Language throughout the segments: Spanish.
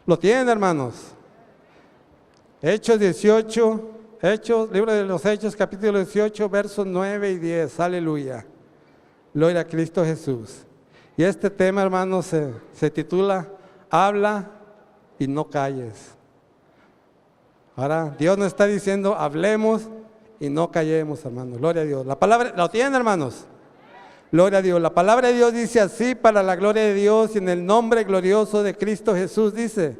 ¿Lo tienen, hermanos? Hechos 18, libro de los Hechos, capítulo 18, versos 9 y 10. Aleluya. Gloria a Cristo Jesús. Y este tema, hermanos, se titula Habla y no calles. Ahora, Dios nos está diciendo, hablemos y no callemos, hermanos. Gloria a Dios. La palabra, ¿lo tienen, hermanos? Gloria a Dios. La palabra de Dios dice así, para la gloria de Dios y en el nombre glorioso de Cristo Jesús, dice: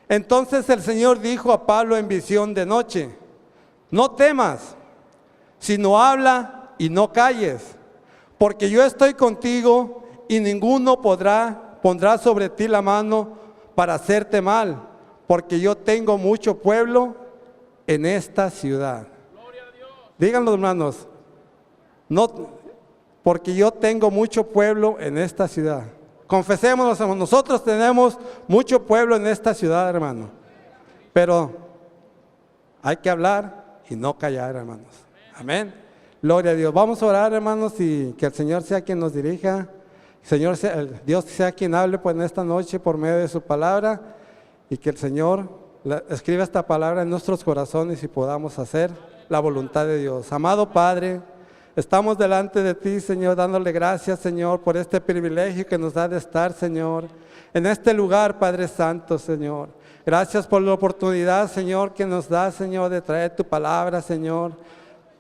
entonces el Señor dijo a Pablo en visión de noche: no temas, sino habla y no calles, porque yo estoy contigo y ninguno pondrá sobre ti la mano para hacerte mal, porque yo tengo mucho pueblo en esta ciudad. Díganlo, hermanos, no, porque yo tengo mucho pueblo en esta ciudad. Confesémonos, nosotros tenemos mucho pueblo en esta ciudad, hermano. Pero hay que hablar y no callar, hermanos. Amén. Gloria a Dios. Vamos a orar, hermanos, y que el Señor sea quien nos dirija. Dios sea quien hable pues en esta noche por medio de su palabra, y que el Señor escriba esta palabra en nuestros corazones y podamos hacer la voluntad de Dios. Amado Padre, estamos delante de ti, Señor, dándole gracias, Señor, por este privilegio que nos da de estar, Señor, en este lugar, Padre Santo, Señor. Gracias por la oportunidad, Señor, que nos da, Señor, de traer tu palabra, Señor.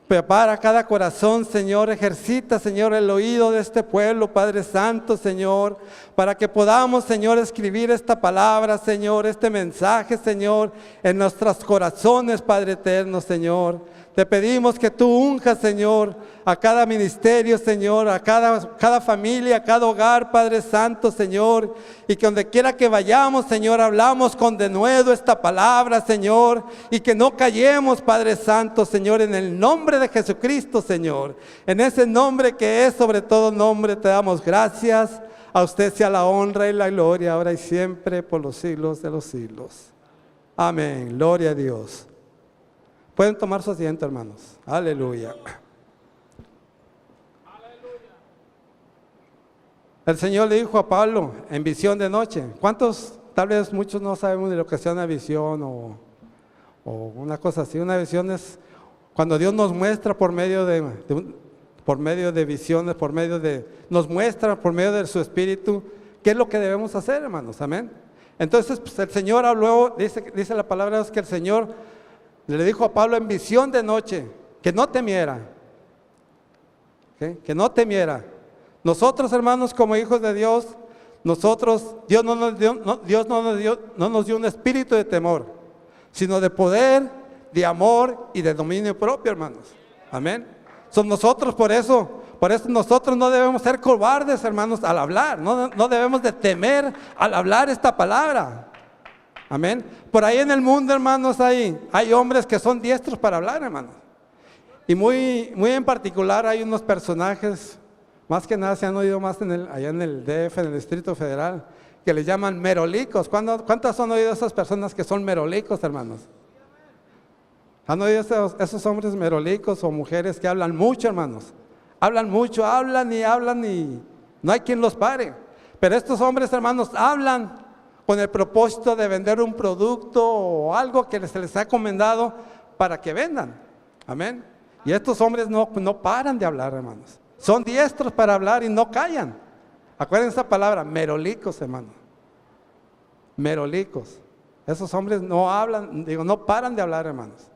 Prepara cada corazón, Señor, ejercita, Señor, el oído de este pueblo, Padre Santo, Señor, para que podamos, Señor, escribir esta palabra, Señor, este mensaje, Señor, en nuestros corazones, Padre eterno, Señor. Te pedimos que tú unjas, Señor, a cada ministerio, Señor, a cada familia, a cada hogar, Padre Santo, Señor, y que donde quiera que vayamos, Señor, hablamos con denuedo esta palabra, Señor, y que no callemos, Padre Santo, Señor, en el nombre de Jesucristo, Señor. En ese nombre que es sobre todo nombre, te damos gracias. A usted sea la honra y la gloria, ahora y siempre, por los siglos de los siglos. Amén. Gloria a Dios. Pueden tomar su asiento, hermanos. Aleluya. El Señor le dijo a Pablo en visión de noche. ¿Cuántos? Tal vez muchos no sabemos de lo que sea una visión o una cosa así. Una visión es cuando Dios nos muestra por medio de visiones, nos muestra por medio de su Espíritu qué es lo que debemos hacer, hermanos. Amén. Entonces, pues, el Señor habló, dice la palabra de Dios, que el Señor le dijo a Pablo en visión de noche que no temiera. ¿Okay? Que no temiera. Nosotros, hermanos, como hijos de Dios, Dios no nos dio un espíritu de temor, sino de poder, de amor y de dominio propio, hermanos. Amén. Son nosotros, por eso nosotros no debemos ser cobardes, hermanos, al hablar. No debemos de temer al hablar esta palabra. Amén. Por ahí en el mundo, hermanos, hay hombres que son diestros para hablar, hermanos. Y muy en particular hay unos personajes, más que nada se han oído más allá en el DF, en el Distrito Federal, que les llaman merolicos. ¿Cuántas han oído esas personas que son merolicos, hermanos? ¿Han oído esos hombres merolicos o mujeres que hablan mucho, hermanos? Hablan mucho, hablan y no hay quien los pare. Pero estos hombres, hermanos, hablan con el propósito de vender un producto o algo que se les ha encomendado para que vendan. Amén. Y estos hombres no paran de hablar, hermanos. Son diestros para hablar y no callan. Acuérdense esa palabra, merolicos, hermano. Merolicos. Esos hombres no hablan, no paran de hablar, hermanos.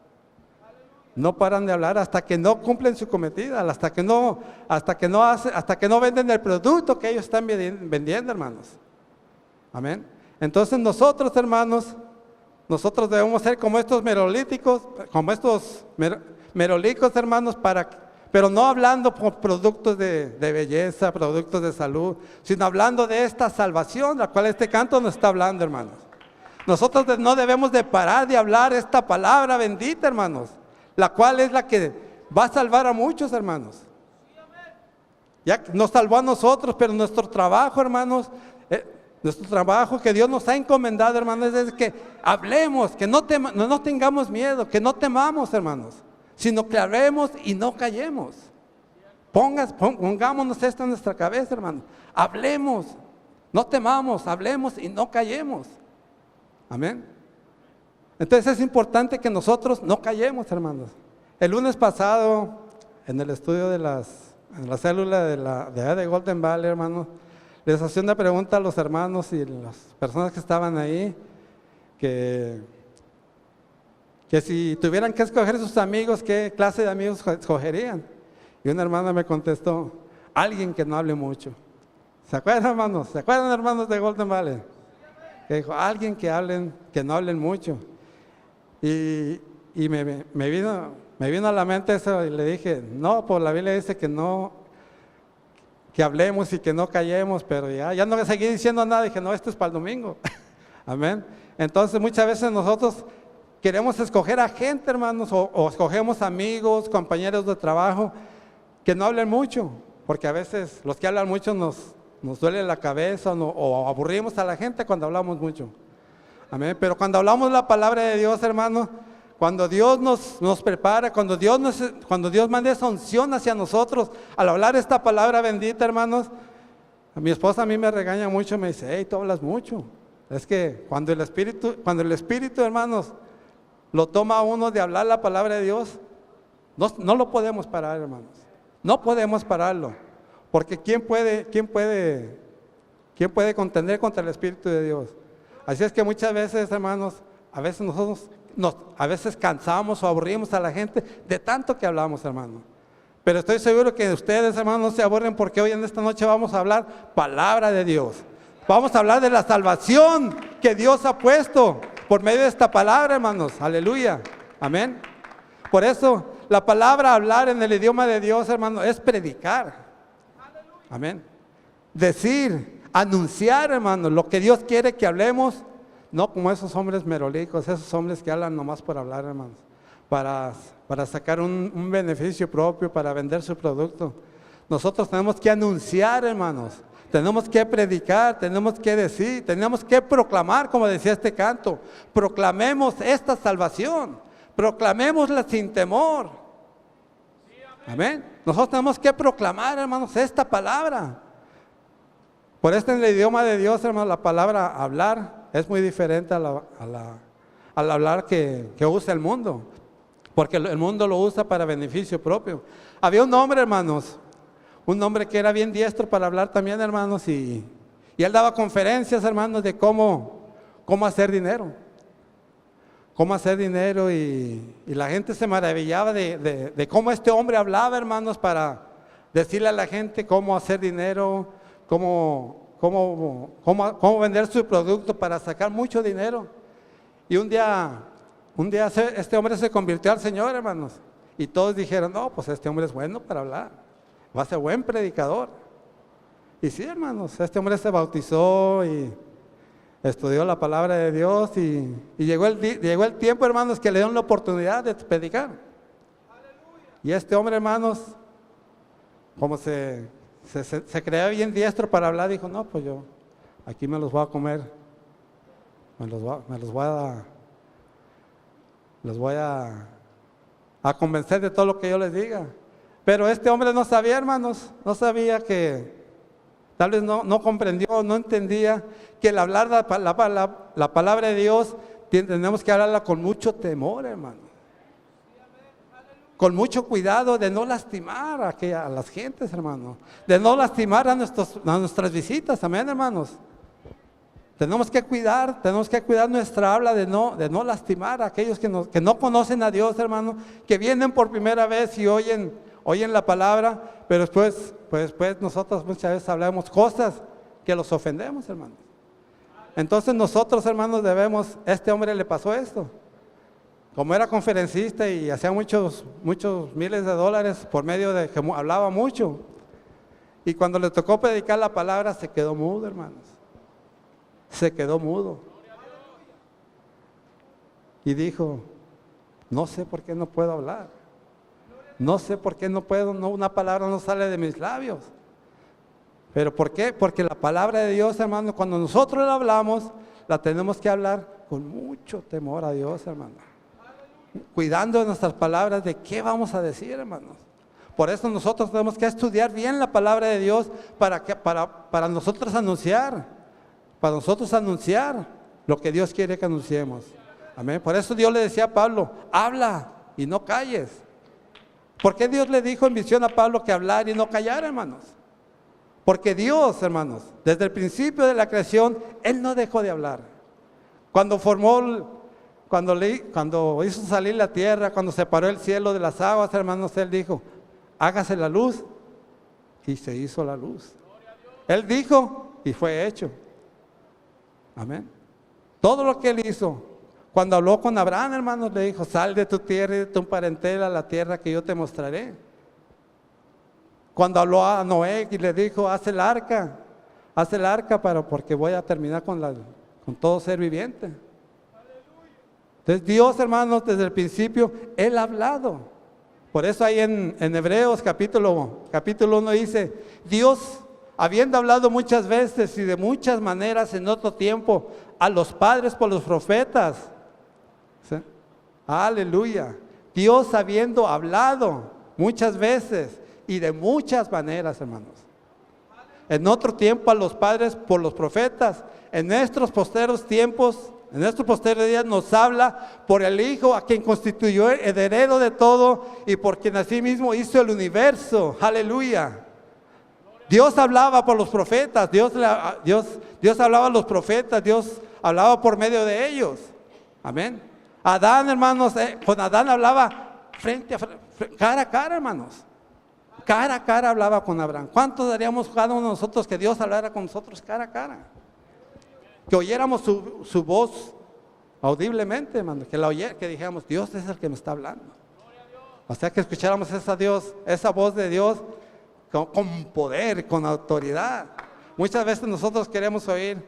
No paran de hablar hasta que no cumplen su cometida, hasta que no venden el producto que ellos están vendiendo, hermanos. Amén. Entonces nosotros, hermanos, nosotros debemos ser como estos merolicos, hermanos, pero no hablando por productos de belleza, productos de salud, sino hablando de esta salvación, la cual este canto nos está hablando, hermanos. Nosotros no debemos de parar de hablar esta palabra bendita, hermanos, la cual es la que va a salvar a muchos, hermanos. Ya nos salvó a nosotros, pero nuestro trabajo, hermanos, nuestro trabajo que Dios nos ha encomendado, hermanos, es que hablemos, que no tengamos miedo, que no temamos, hermanos, sino que hablemos y no callemos. Pongámonos esto en nuestra cabeza, hermanos. Hablemos, no temamos, hablemos y no callemos. Amén. Entonces es importante que nosotros no callemos, hermanos. El lunes pasado, en el estudio en la célula de Golden Valley, hermanos, les hacía una pregunta a los hermanos y las personas que estaban ahí, que si tuvieran que escoger sus amigos, ¿qué clase de amigos escogerían? Y una hermana me contestó, alguien que no hable mucho. ¿Se acuerdan, hermanos? ¿Se acuerdan, hermanos de Golden Valley? Que dijo, alguien que no hablen mucho. Y me vino a la mente eso y le dije, no, pues la Biblia dice que hablemos y que no callemos, pero ya no seguí diciendo nada, dije, no, esto es para el domingo. Amén. Entonces muchas veces nosotros queremos escoger a gente, hermanos, o escogemos amigos, compañeros de trabajo, que no hablen mucho, porque a veces los que hablan mucho nos duele la cabeza o aburrimos a la gente cuando hablamos mucho. Amén. Pero cuando hablamos la palabra de Dios, hermanos, cuando Dios nos prepara, cuando Dios manda esa unción hacia nosotros, al hablar esta palabra bendita, hermanos, mi esposa a mí me regaña mucho, me dice, hey, tú hablas mucho. Es que cuando el Espíritu, hermanos, lo toma a uno de hablar la palabra de Dios, no lo podemos parar, hermanos. No podemos pararlo. Porque ¿quién puede contender contra el Espíritu de Dios? Así es que muchas veces, hermanos, a veces nosotros a veces cansamos o aburrimos a la gente de tanto que hablamos, hermano. Pero estoy seguro que ustedes, hermanos, no se aburren, porque hoy en esta noche vamos a hablar palabra de Dios. Vamos a hablar de la salvación que Dios ha puesto por medio de esta palabra, hermanos. Aleluya. Amén. Por eso la palabra hablar en el idioma de Dios, hermano, es predicar. Amén. Decir, anunciar, hermano, lo que Dios quiere que hablemos. No como esos hombres merolicos, esos hombres que hablan nomás por hablar, hermanos, para sacar un beneficio propio, para vender su producto. Nosotros tenemos que anunciar, hermanos, tenemos que predicar, tenemos que decir, tenemos que proclamar, como decía este canto. Proclamemos esta salvación, proclamémosla sin temor. Amén. Nosotros tenemos que proclamar, hermanos, esta palabra. Por esto en el idioma de Dios, hermanos, la palabra hablar es muy diferente al hablar que usa el mundo, porque el mundo lo usa para beneficio propio. Había un hombre, hermanos, un hombre que era bien diestro para hablar también, hermanos, y él daba conferencias, hermanos, de cómo hacer dinero. Cómo hacer dinero, y la gente se maravillaba de cómo este hombre hablaba, hermanos, para decirle a la gente cómo hacer dinero, cómo vender su producto para sacar mucho dinero. Y un día este hombre se convirtió al Señor, hermanos, y todos dijeron, no, pues este hombre es bueno para hablar, va a ser buen predicador. Y sí, hermanos, este hombre se bautizó y estudió la palabra de Dios, y llegó el tiempo, hermanos, que le dieron la oportunidad de predicar. Y este hombre, hermanos, como se creía bien diestro para hablar, dijo, no, pues yo aquí me los voy a comer, los voy a convencer de todo lo que yo les diga. Pero este hombre no sabía, hermanos, no sabía que tal vez no comprendió, no entendía que al hablar la palabra de Dios tenemos que hablarla con mucho temor, hermano. Con mucho cuidado de no lastimar a las gentes, hermano. De no lastimar a nuestras visitas, amén, hermanos. Tenemos que cuidar nuestra habla de no lastimar a aquellos que no conocen a Dios, hermano, que vienen por primera vez y oyen la palabra, pero después nosotros muchas veces hablamos cosas que los ofendemos, hermanos. Entonces nosotros, hermanos, este hombre le pasó esto. Como era conferencista y hacía muchos miles de dólares por medio de que hablaba mucho, y cuando le tocó predicar la palabra se quedó mudo, hermanos. Se quedó mudo. Y dijo, no sé por qué no puedo hablar. No sé por qué no puedo, una palabra no sale de mis labios. ¿Pero por qué? Porque la palabra de Dios, hermano, cuando nosotros la hablamos, la tenemos que hablar con mucho temor a Dios, hermano. Cuidando de nuestras palabras, de qué vamos a decir, hermanos. Por eso nosotros tenemos que estudiar bien la palabra de Dios para nosotros anunciar lo que Dios quiere que anunciemos. Amén. Por eso Dios le decía a Pablo, habla y no calles. ¿Por qué Dios le dijo en visión a Pablo que hablar y no callar, hermanos? Porque Dios, hermanos, desde el principio de la creación, Él no dejó de hablar. Cuando hizo salir la tierra, cuando separó el cielo de las aguas, hermanos, Él dijo, hágase la luz, y se hizo la luz. Él dijo y fue hecho. Amén. Todo lo que Él hizo. Cuando habló con Abraham, hermanos, le dijo, sal de tu tierra y de tu parentela a la tierra que yo te mostraré. Cuando habló a Noé y le dijo, haz el arca porque voy a terminar con todo ser viviente. Entonces Dios, hermanos, desde el principio, Él ha hablado. Por eso ahí en Hebreos capítulo 1 dice, Dios, habiendo hablado muchas veces y de muchas maneras en otro tiempo a los padres por los profetas. ¿Sí? Aleluya. Dios habiendo hablado muchas veces y de muchas maneras, hermanos. En otro tiempo a los padres por los profetas. En nuestros posteros tiempos, en nuestros posteros días nos habla por el Hijo a quien constituyó el heredero de todo y por quien asimismo hizo el universo. Aleluya. Dios hablaba por los profetas, Dios hablaba a los profetas, Dios hablaba por medio de ellos. Amén. Adán, hermanos, con Adán hablaba cara a cara, hermanos. Cara a cara hablaba con Abraham. ¿Cuántos daríamos cada uno de nosotros que Dios hablara con nosotros cara a cara? Que oyéramos su voz audiblemente, hermano, que dijéramos, Dios es el que me está hablando. O sea, que escucháramos esa voz de Dios con poder, con autoridad. Muchas veces nosotros queremos oír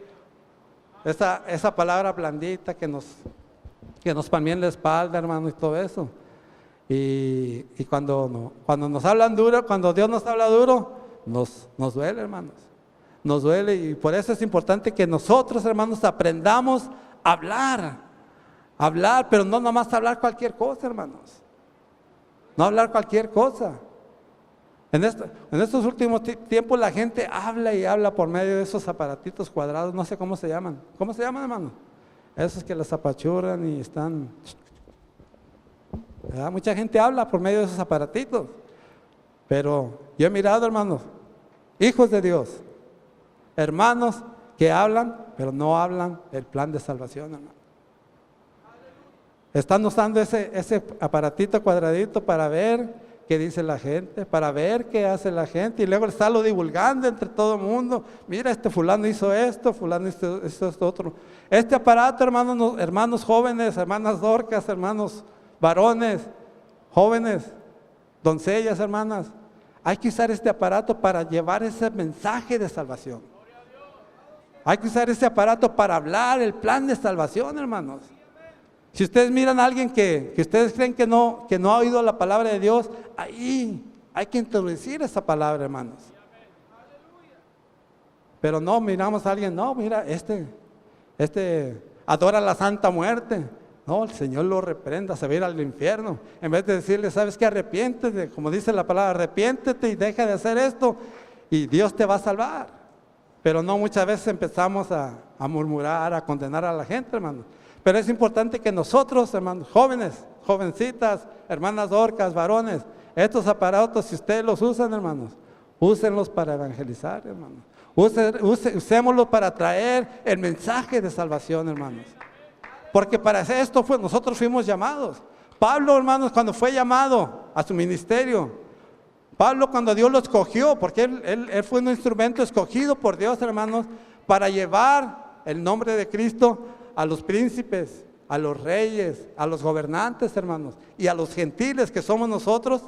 esa palabra blandita que nos palmea en la espalda, hermano, y todo eso. Y cuando nos hablan duro, cuando Dios nos habla duro, nos duele, hermanos. Nos duele, y por eso es importante que nosotros, hermanos, aprendamos a hablar, pero no nomás hablar cualquier cosa, hermanos. No hablar cualquier cosa. En estos últimos tiempos la gente habla y habla por medio de esos aparatitos cuadrados, no sé cómo se llaman. ¿Cómo se llaman, hermano? Esos que los apachurran y están... ¿verdad? Mucha gente habla por medio de esos aparatitos. Pero yo he mirado, hermanos, hijos de Dios, hermanos que hablan, pero no hablan el plan de salvación, hermano. Están usando ese aparatito cuadradito para ver qué dice la gente, para ver qué hace la gente, y luego estarlo divulgando entre todo el mundo. Mira, este fulano hizo esto, fulano hizo esto otro. Este aparato, hermanos jóvenes, hermanas dorcas, hermanos varones, jóvenes, doncellas, hermanas, hay que usar este aparato para llevar ese mensaje de salvación. Hay que usar ese aparato para hablar el plan de salvación, hermanos. Si ustedes miran a alguien que ustedes creen que no ha oído la palabra de Dios, ahí hay que introducir esa palabra, hermanos. Pero no miramos a alguien, no, mira, este adora la Santa Muerte. No, el Señor lo reprenda, se va a ir al infierno. En vez de decirle, ¿sabes qué? Arrepiéntete, como dice la palabra, arrepiéntete y deja de hacer esto y Dios te va a salvar. Pero no, muchas veces empezamos a murmurar, a condenar a la gente, hermanos. Pero es importante que nosotros, hermanos, jóvenes, jovencitas, hermanas dorcas, varones, estos aparatos, si ustedes los usan, hermanos, úsenlos para evangelizar, hermanos. Usémoslos para traer el mensaje de salvación, hermanos. Porque para esto nosotros fuimos llamados. Pablo, hermanos, cuando fue llamado a su ministerio, Pablo cuando Dios lo escogió, porque él fue un instrumento escogido por Dios, hermanos, para llevar el nombre de Cristo a los príncipes, a los reyes, a los gobernantes, hermanos, y a los gentiles que somos nosotros,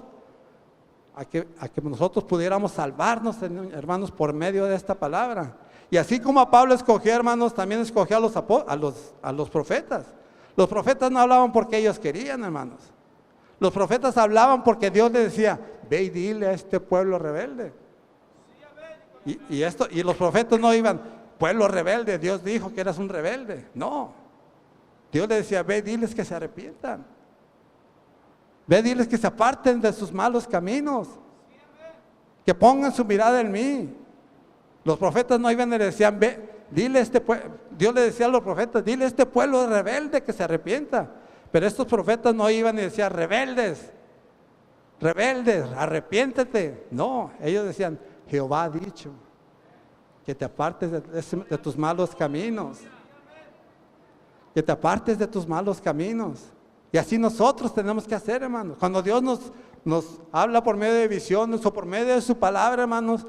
a que nosotros pudiéramos salvarnos, hermanos, por medio de esta palabra. Y así como a Pablo escogió, hermanos, también escogió a los profetas. Los profetas no hablaban porque ellos querían, hermanos. Los profetas hablaban porque Dios les decía, ve y dile a este pueblo rebelde. Y los profetas no iban, pueblo rebelde, Dios dijo que eras un rebelde. No, Dios les decía, ve y diles que se arrepientan. Ve y diles que se aparten de sus malos caminos. Que pongan su mirada en mí. Los profetas no iban y le decían, ve Dios le decía a los profetas, dile a este pueblo rebelde que se arrepienta. Pero estos profetas no iban y decían, rebeldes, arrepiéntete. No, ellos decían, Jehová ha dicho que te apartes de tus malos caminos. Que te apartes de tus malos caminos. Y así nosotros tenemos que hacer, hermanos. Cuando Dios nos habla por medio de visiones o por medio de su palabra, hermanos,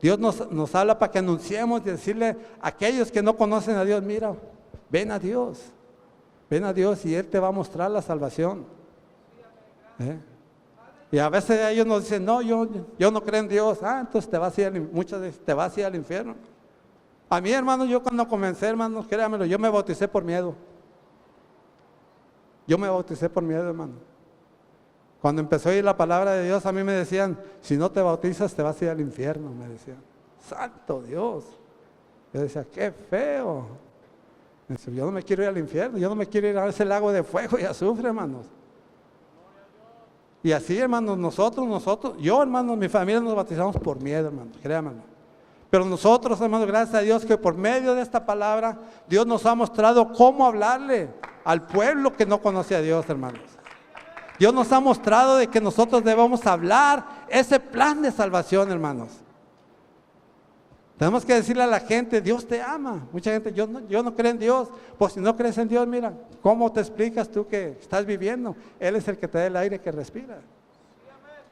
Dios nos habla para que anunciemos y decirle a aquellos que no conocen a Dios, mira, ven a Dios y Él te va a mostrar la salvación. Y a veces ellos nos dicen, no, yo no creo en Dios. Entonces muchas veces te vas a ir al infierno. A mí, hermano, yo cuando comencé, hermano, créamelo, yo me bauticé por miedo. Hermano. Cuando empezó a oír la palabra de Dios, a mí me decían, si no te bautizas te vas a ir al infierno, me decían. Santo Dios. Yo decía, qué feo. Decía, yo no me quiero ir al infierno, yo no me quiero ir a ese lago de fuego y azufre, hermanos. Y así, hermanos, yo, hermanos, mi familia nos bautizamos por miedo, hermanos, créanmelo. Pero nosotros, hermanos, gracias a Dios que por medio de esta palabra, Dios nos ha mostrado cómo hablarle al pueblo que no conoce a Dios, hermanos. Dios nos ha mostrado de que nosotros debemos hablar ese plan de salvación, hermanos. Tenemos que decirle a la gente, Dios te ama. Mucha gente, yo no creo en Dios. Pues si no crees en Dios, mira, ¿cómo te explicas tú que estás viviendo? Él es el que te da el aire que respira.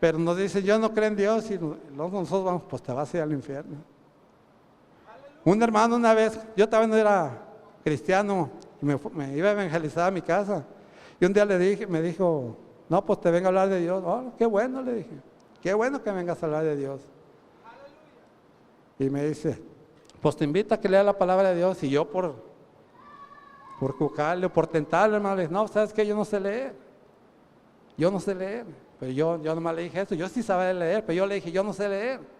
Pero nos dice, yo no creo en Dios y nosotros vamos, pues te vas a ir al infierno. Un hermano una vez, yo también no era cristiano, y me iba a evangelizar a mi casa. Y un día me dijo, no, pues te vengo a hablar de Dios. Oh, qué bueno, le dije, qué bueno que vengas a hablar de Dios. Y me dice, pues te invito a que lea la palabra de Dios. Y yo por cucarle, por tentarle, hermano, le dije, no, ¿sabes qué? Yo no sé leer. Pero yo nomás le dije eso, yo sí sabía leer, pero yo le dije, yo no sé leer.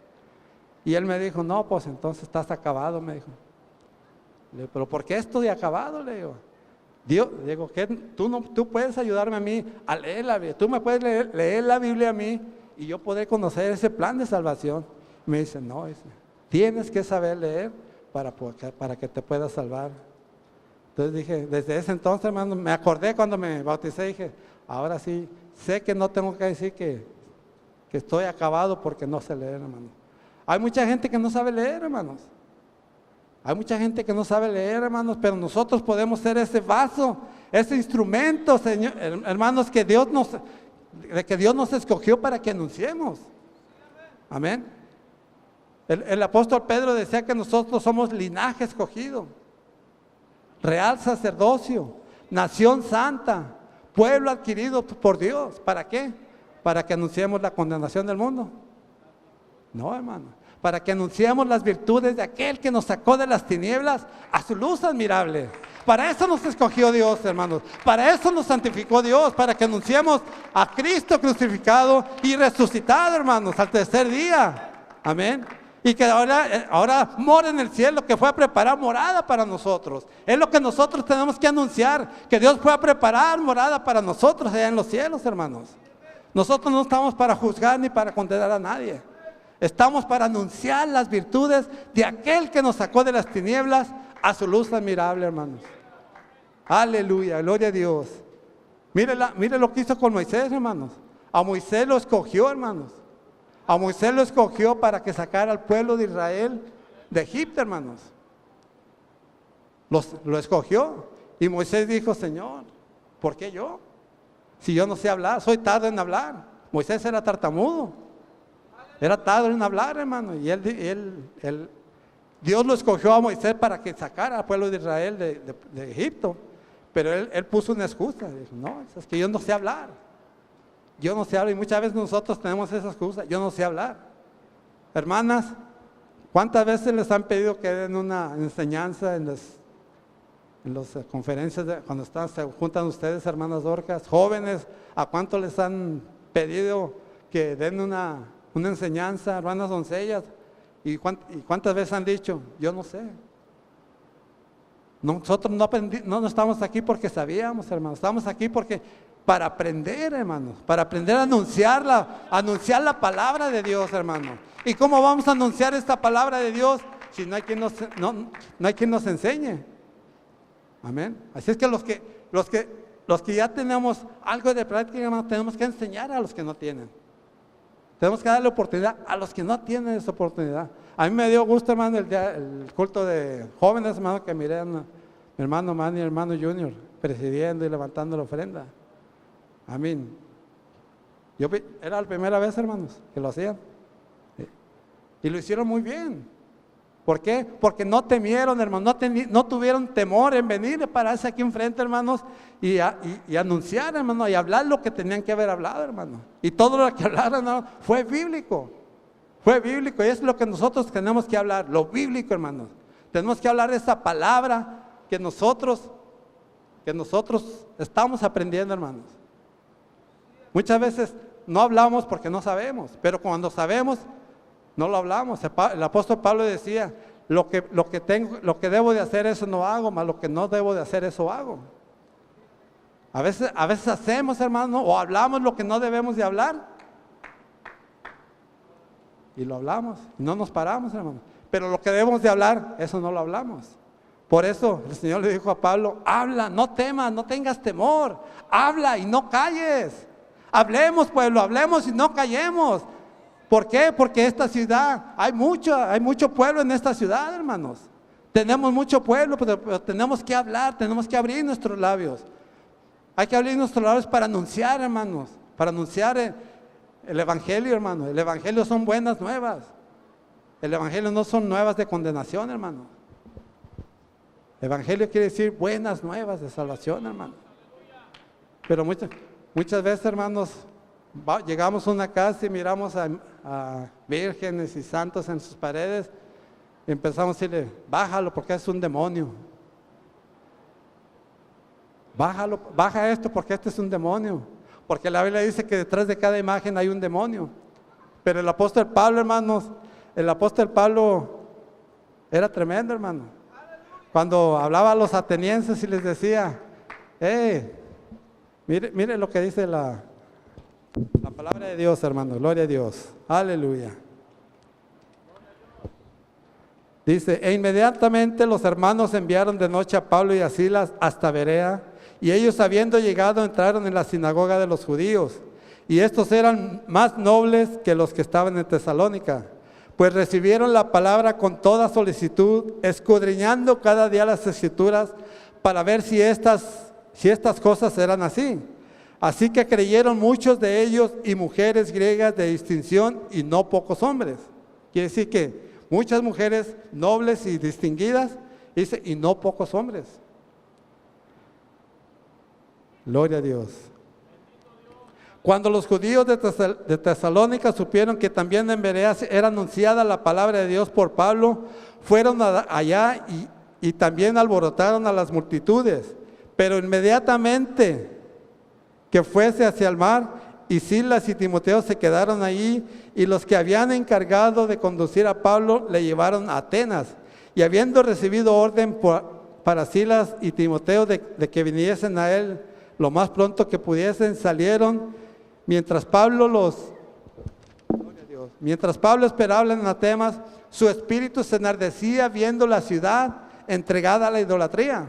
Y él me dijo, no, pues entonces estás acabado, me dijo. Le digo, ¿pero por qué estoy acabado? Le digo, digo, ¿qué? Tú puedes ayudarme a mí a leer la Biblia, tú me puedes leer la Biblia a mí y yo poder conocer ese plan de salvación. Me dice, no, tienes que saber leer para que te puedas salvar. Entonces dije, desde ese entonces, hermano, me acordé cuando me bauticé, dije, ahora sí, sé que no tengo que decir que estoy acabado porque no sé leer, hermano. Hay mucha gente que no sabe leer, hermanos. Pero nosotros podemos ser ese vaso, ese instrumento, Señor, hermanos, que Dios nos escogió para que anunciemos. Amén. El apóstol Pedro decía que nosotros somos linaje escogido, real sacerdocio, nación santa, pueblo adquirido por Dios. ¿Para qué? Para que anunciemos la condenación del mundo. No, hermano, para que anunciemos las virtudes de aquel que nos sacó de las tinieblas a su luz admirable. Para eso nos escogió Dios, hermanos. Para eso nos santificó Dios, para que anunciemos a Cristo crucificado y resucitado, hermanos, al tercer día. Amén. Y que ahora mora en el cielo, que fue a preparar morada para nosotros. Es lo que nosotros tenemos que anunciar, que Dios fue a preparar morada para nosotros allá en los cielos, hermanos. Nosotros no estamos para juzgar ni para condenar a nadie. Estamos para anunciar las virtudes de aquel que nos sacó de las tinieblas a su luz admirable, hermanos. Aleluya, gloria a Dios. Mire lo que hizo con Moisés, hermanos. A Moisés lo escogió, hermanos. A Moisés lo escogió para que sacara al pueblo de Israel de Egipto, hermanos. Lo escogió. Y Moisés dijo, Señor, ¿por qué yo? Si yo no sé hablar, soy tardo en hablar. Moisés era tartamudo. Era tardo en hablar, hermano. Y Dios lo escogió a Moisés para que sacara al pueblo de Israel de Egipto. Pero él puso una excusa. Dijo, no, es que yo no sé hablar. Yo no sé hablar. Y muchas veces nosotros tenemos esa excusa. Yo no sé hablar. Hermanas, ¿cuántas veces les han pedido que den una enseñanza en las conferencias cuando se juntan ustedes, hermanas Dorcas? Jóvenes, ¿a cuánto les han pedido que den una enseñanza, hermanas doncellas? ¿Y cuántas veces han dicho, yo no sé? Nosotros no estamos aquí porque sabíamos, hermanos. Estamos aquí para aprender, hermanos. Para aprender a anunciar la palabra de Dios, hermanos. ¿Y cómo vamos a anunciar esta palabra de Dios? si no hay quien no hay quien nos enseñe. Amén. Así es que los que ya tenemos algo de práctica, hermano, tenemos que enseñar a los que no tienen. Tenemos que darle oportunidad a los que no tienen esa oportunidad. A mí me dio gusto, hermano, el culto de jóvenes, hermano, que miré a mi hermano Manny y el hermano Junior presidiendo y levantando la ofrenda. Amén. Era la primera vez, hermanos, que lo hacían. Y lo hicieron muy bien. ¿Por qué? Porque no temieron, hermanos, no tuvieron temor en venir y pararse aquí enfrente, hermanos, y anunciar, hermanos, y hablar lo que tenían que haber hablado, hermanos. Y todo lo que hablaron, hermanos, fue bíblico. Fue bíblico, y es lo que nosotros tenemos que hablar, lo bíblico, hermanos. Tenemos que hablar de esa palabra que nosotros estamos aprendiendo, hermanos. Muchas veces no hablamos porque no sabemos, pero cuando sabemos, no lo hablamos. El apóstol Pablo decía, lo que debo de hacer, eso no hago, mas lo que no debo de hacer, eso hago. A veces hacemos, hermano, o hablamos lo que no debemos de hablar. Y lo hablamos, y no nos paramos, hermano. Pero lo que debemos de hablar, eso no lo hablamos. Por eso el Señor le dijo a Pablo, habla, no temas, no tengas temor. Habla y no calles. Hablemos, pueblo, hablemos y no callemos. ¿Por qué? Porque esta ciudad, hay mucho pueblo en esta ciudad, hermanos. Tenemos mucho pueblo, pero tenemos que hablar, tenemos que abrir nuestros labios. Hay que abrir nuestros labios para anunciar, hermanos, para anunciar el Evangelio, hermano. El Evangelio son buenas nuevas. El Evangelio no son nuevas de condenación, hermano. El Evangelio quiere decir buenas nuevas de salvación, hermano. Pero muchas veces, hermanos, llegamos a una casa y miramos a vírgenes y santos en sus paredes y empezamos a decirle, bájalo porque es un demonio. Bájalo, baja esto porque este es un demonio. Porque la Biblia dice que detrás de cada imagen hay un demonio. Pero el apóstol Pablo, hermanos, el apóstol Pablo era tremendo, hermano. Cuando hablaba a los atenienses y les decía, mire lo que dice la palabra de Dios, hermano, gloria a Dios, aleluya. Dice, e inmediatamente los hermanos enviaron de noche a Pablo y a Silas hasta Berea, y ellos habiendo llegado entraron en la sinagoga de los judíos, y estos eran más nobles que los que estaban en Tesalónica, pues recibieron la palabra con toda solicitud, escudriñando cada día las escrituras para ver si estas cosas eran así. Así que creyeron muchos de ellos y mujeres griegas de distinción y no pocos hombres. Quiere decir que muchas mujeres nobles y distinguidas, dice, y no pocos hombres. Gloria a Dios. Cuando los judíos de Tesalónica supieron que también en Berea era anunciada la palabra de Dios por Pablo, fueron allá y también alborotaron a las multitudes. Pero inmediatamente que fuese hacia el mar, y Silas y Timoteo se quedaron allí, y los que habían encargado de conducir a Pablo le llevaron a Atenas. Y habiendo recibido orden para Silas y Timoteo de que viniesen a él lo más pronto que pudiesen, salieron. Mientras Pablo esperaba en Atenas, su espíritu se enardecía viendo la ciudad entregada a la idolatría.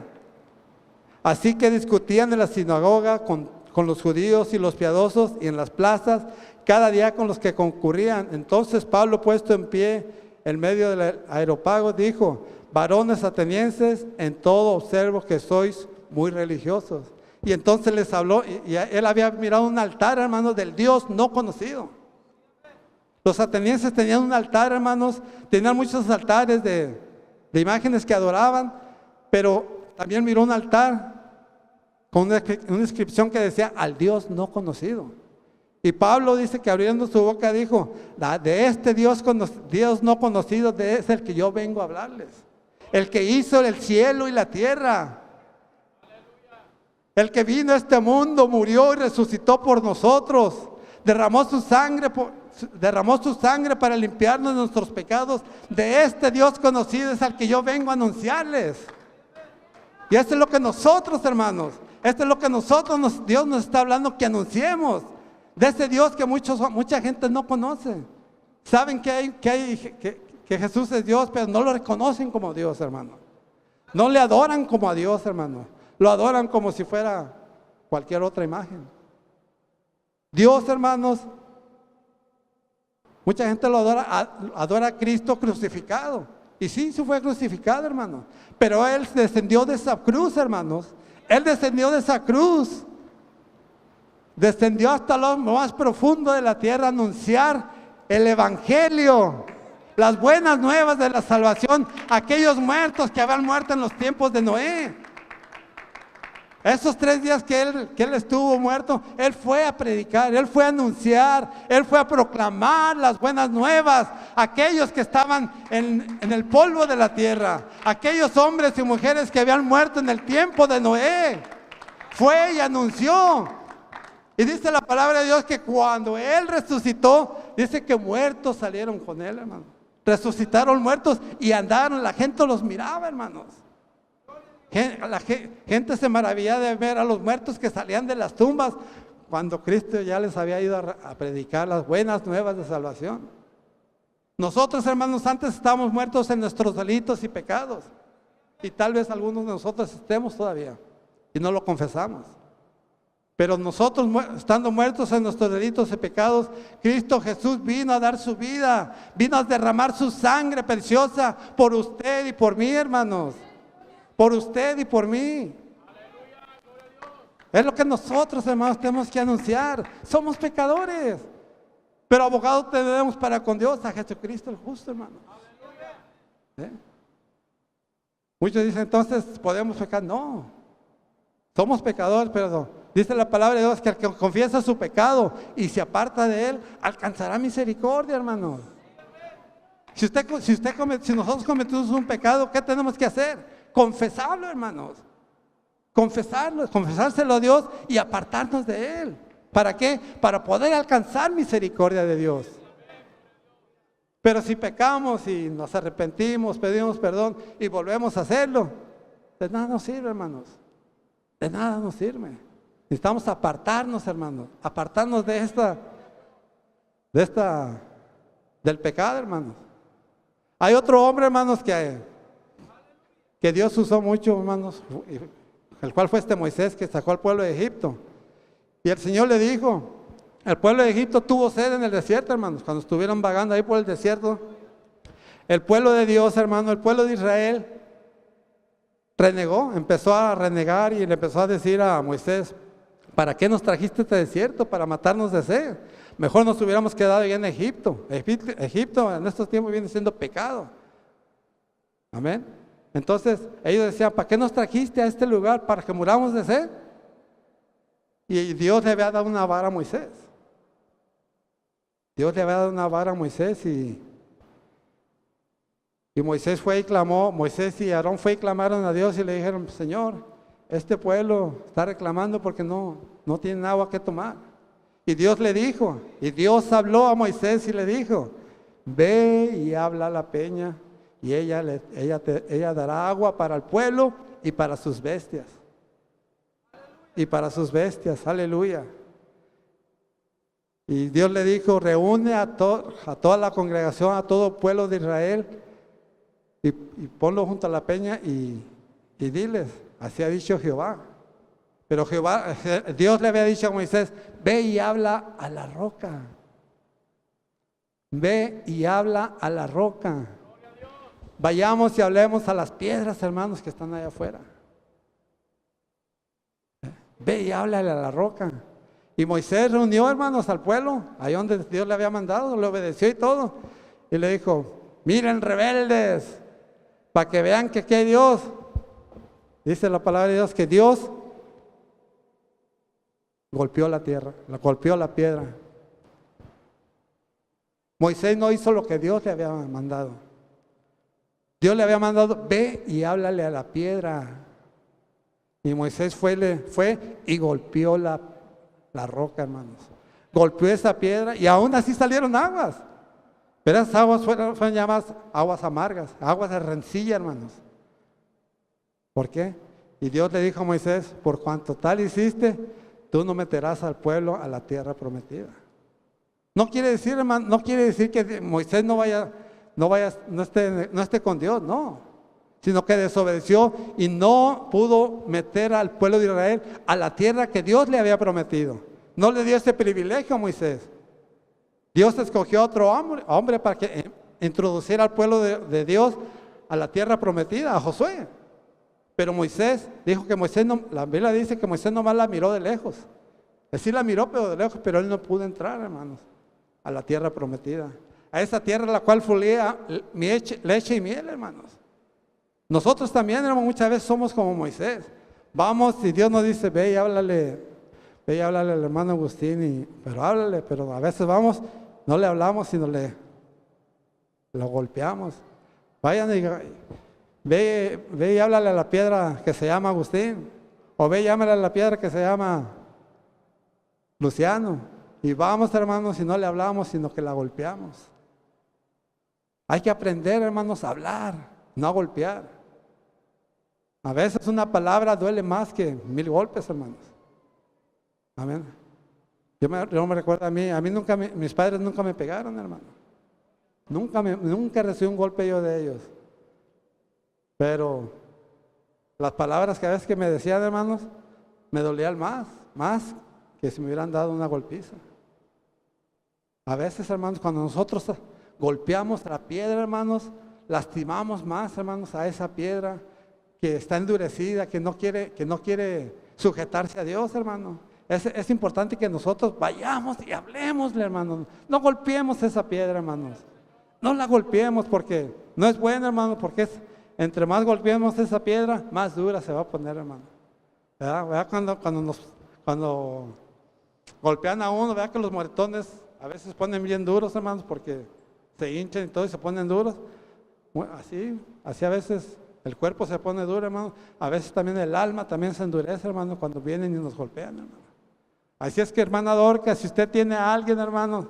Así que discutían en la sinagoga con los judíos y los piadosos, y en las plazas, cada día con los que concurrían. Entonces Pablo, puesto en pie en medio del areópago, dijo, varones atenienses, en todo observo que sois muy religiosos. Y entonces les habló, y él había mirado un altar, hermanos, del Dios no conocido. Los atenienses tenían un altar, hermanos, tenían muchos altares de imágenes que adoraban, pero también miró un altar con una inscripción que decía, al Dios no conocido. Y Pablo dice que abriendo su boca dijo, de este Dios no conocido es el que yo vengo a hablarles. El que hizo el cielo y la tierra. El que vino a este mundo, murió y resucitó por nosotros. Derramó su sangre para limpiarnos de nuestros pecados. De este Dios conocido es al que yo vengo a anunciarles. Y esto es lo que nosotros, hermanos, Dios nos está hablando que anunciemos. De ese Dios que mucha gente no conoce. Saben que que Jesús es Dios, pero no lo reconocen como Dios, hermano. No le adoran como a Dios, hermano. Lo adoran como si fuera cualquier otra imagen. Dios, hermanos, mucha gente lo adora a Cristo crucificado. Y sí fue crucificado, hermano. Pero Él descendió de esa cruz, hermanos. Él descendió de esa cruz. Descendió hasta lo más profundo de la tierra a anunciar el Evangelio. Las buenas nuevas de la salvación a aquellos muertos que habían muerto en los tiempos de Noé. Esos 3 días que él estuvo muerto, Él fue a predicar, Él fue a anunciar, Él fue a proclamar las buenas nuevas a aquellos que estaban en el polvo de la tierra, aquellos hombres y mujeres que habían muerto en el tiempo de Noé. Fue y anunció. Y dice la palabra de Dios que cuando Él resucitó, dice que muertos salieron con Él, hermano. Resucitaron muertos y andaron, la gente los miraba, hermanos. La gente se maravillaba de ver a los muertos que salían de las tumbas cuando Cristo ya les había ido a predicar las buenas nuevas de salvación. Nosotros, hermanos, antes estábamos muertos en nuestros delitos y pecados, y tal vez algunos de nosotros estemos todavía y no lo confesamos. Pero nosotros, estando muertos en nuestros delitos y pecados, Cristo Jesús vino a dar su vida, vino a derramar su sangre preciosa por usted y por mí, hermanos. Por usted y por mí. Es lo que nosotros, hermanos, tenemos que anunciar. Somos pecadores, pero abogado tenemos para con Dios a Jesucristo el justo, hermanos. Muchos dicen, entonces, ¿podemos pecar? No. Somos pecadores, pero dice la palabra de Dios que el que confiesa su pecado y se aparta de él, alcanzará misericordia, hermanos. Si nosotros cometimos un pecado, ¿qué tenemos que hacer? Confesarlo, hermanos. Confesarlo, confesárselo a Dios y apartarnos de Él. ¿Para qué? Para poder alcanzar misericordia de Dios. Pero si pecamos y nos arrepentimos, pedimos perdón y volvemos a hacerlo, de nada nos sirve, hermanos. De nada nos sirve. Necesitamos apartarnos, hermanos. Apartarnos del pecado, hermanos. Hay otro hombre, hermanos, que Dios usó mucho, hermanos, el cual fue Moisés, que sacó al pueblo de Egipto. Y el Señor le dijo, el pueblo de Egipto tuvo sed en el desierto, hermanos, cuando estuvieron vagando ahí por el desierto. El pueblo de Dios, hermano, el pueblo de Israel renegó, empezó a renegar y le empezó a decir a Moisés, ¿para qué nos trajiste este desierto? Para matarnos de sed. Mejor nos hubiéramos quedado allá en Egipto. Egipto en estos tiempos viene siendo pecado. Amén. Entonces ellos decían, ¿para qué nos trajiste a este lugar? ¿Para que muramos de sed? Y Dios le había dado una vara a Moisés. Dios le había dado una vara a Moisés y Moisés fue y clamó, Moisés y Aarón fue y clamaron a Dios y le dijeron, Señor, este pueblo está reclamando porque no tienen agua que tomar. Y Dios le dijo, y Dios habló a Moisés y le dijo, ve y habla a la peña y ella dará agua para el pueblo y para sus bestias. Y para sus bestias, aleluya. Y Dios le dijo, reúne a toda la congregación, a todo el pueblo de Israel y ponlo junto a la peña y diles, así ha dicho Jehová. Pero Dios le había dicho a Moisés, ve y habla a la roca. Ve y habla a la roca. Vayamos y hablemos a las piedras, hermanos, que están allá afuera. Ve y háblale a la roca. Y Moisés reunió, hermanos, al pueblo, ahí donde Dios le había mandado, le obedeció y todo. Y le dijo, miren rebeldes, para que vean que aquí hay Dios. Dice la palabra de Dios que Dios golpeó la tierra, golpeó la piedra. Moisés no hizo lo que Dios le había mandado. Dios le había mandado, ve y háblale a la piedra. Y Moisés fue y golpeó la roca, hermanos. Golpeó esa piedra y aún así salieron aguas. Pero esas aguas fueron llamadas aguas amargas, aguas de rencilla, hermanos. ¿Por qué? Y Dios le dijo a Moisés, por cuanto tal hiciste, tú no meterás al pueblo a la tierra prometida. No quiere decir, hermano, no quiere decir que Moisés no vaya, no esté con Dios, no, sino que desobedeció y no pudo meter al pueblo de Israel a la tierra que Dios le había prometido. No le dio ese privilegio a Moisés. Dios escogió a otro hombre para que introduciera al pueblo de Dios a la tierra prometida, a Josué. Pero Moisés dijo que la Biblia dice que Moisés nomás la miró de lejos. Él sí la miró, pero de lejos, pero él no pudo entrar, hermanos, a la tierra prometida. A esa tierra la cual fluía leche y miel, hermanos. Nosotros también, hermanos, muchas veces somos como Moisés. Vamos y Dios nos dice, ve y háblale al hermano Agustín, pero háblale, pero a veces vamos, no le hablamos, sino lo golpeamos. Vayan y ve y háblale a la piedra que se llama Agustín, o ve y háblale a la piedra que se llama Luciano. Y vamos, hermanos, y no le hablamos, sino que la golpeamos. Hay que aprender, hermanos, a hablar, no a golpear. A veces una palabra duele más que 1000 golpes, hermanos. Amén. Yo me recuerdo a mí nunca, mis padres nunca me pegaron, hermano. Nunca recibí un golpe yo de ellos. Pero las palabras que a veces que me decían, hermanos, me dolían más que si me hubieran dado una golpiza. A veces, hermanos, cuando nosotros golpeamos la piedra, hermanos, lastimamos más, hermanos, a esa piedra que está endurecida, que no quiere sujetarse a Dios, hermano. Es importante que nosotros vayamos y hablemosle, hermanos. No golpeemos esa piedra, hermanos. No la golpeemos porque no es bueno, hermano, porque entre más golpeemos esa piedra, más dura se va a poner, hermano. ¿Verdad? Cuando golpean a uno, ¿verdad? Que los moretones a veces ponen bien duros, hermanos, porque se hinchan y todo y se ponen duros. Bueno, así a veces el cuerpo se pone duro, hermano. A veces también el alma también se endurece, hermano, cuando vienen y nos golpean, hermano. Así es que, hermana Dorca, si usted tiene a alguien, hermano,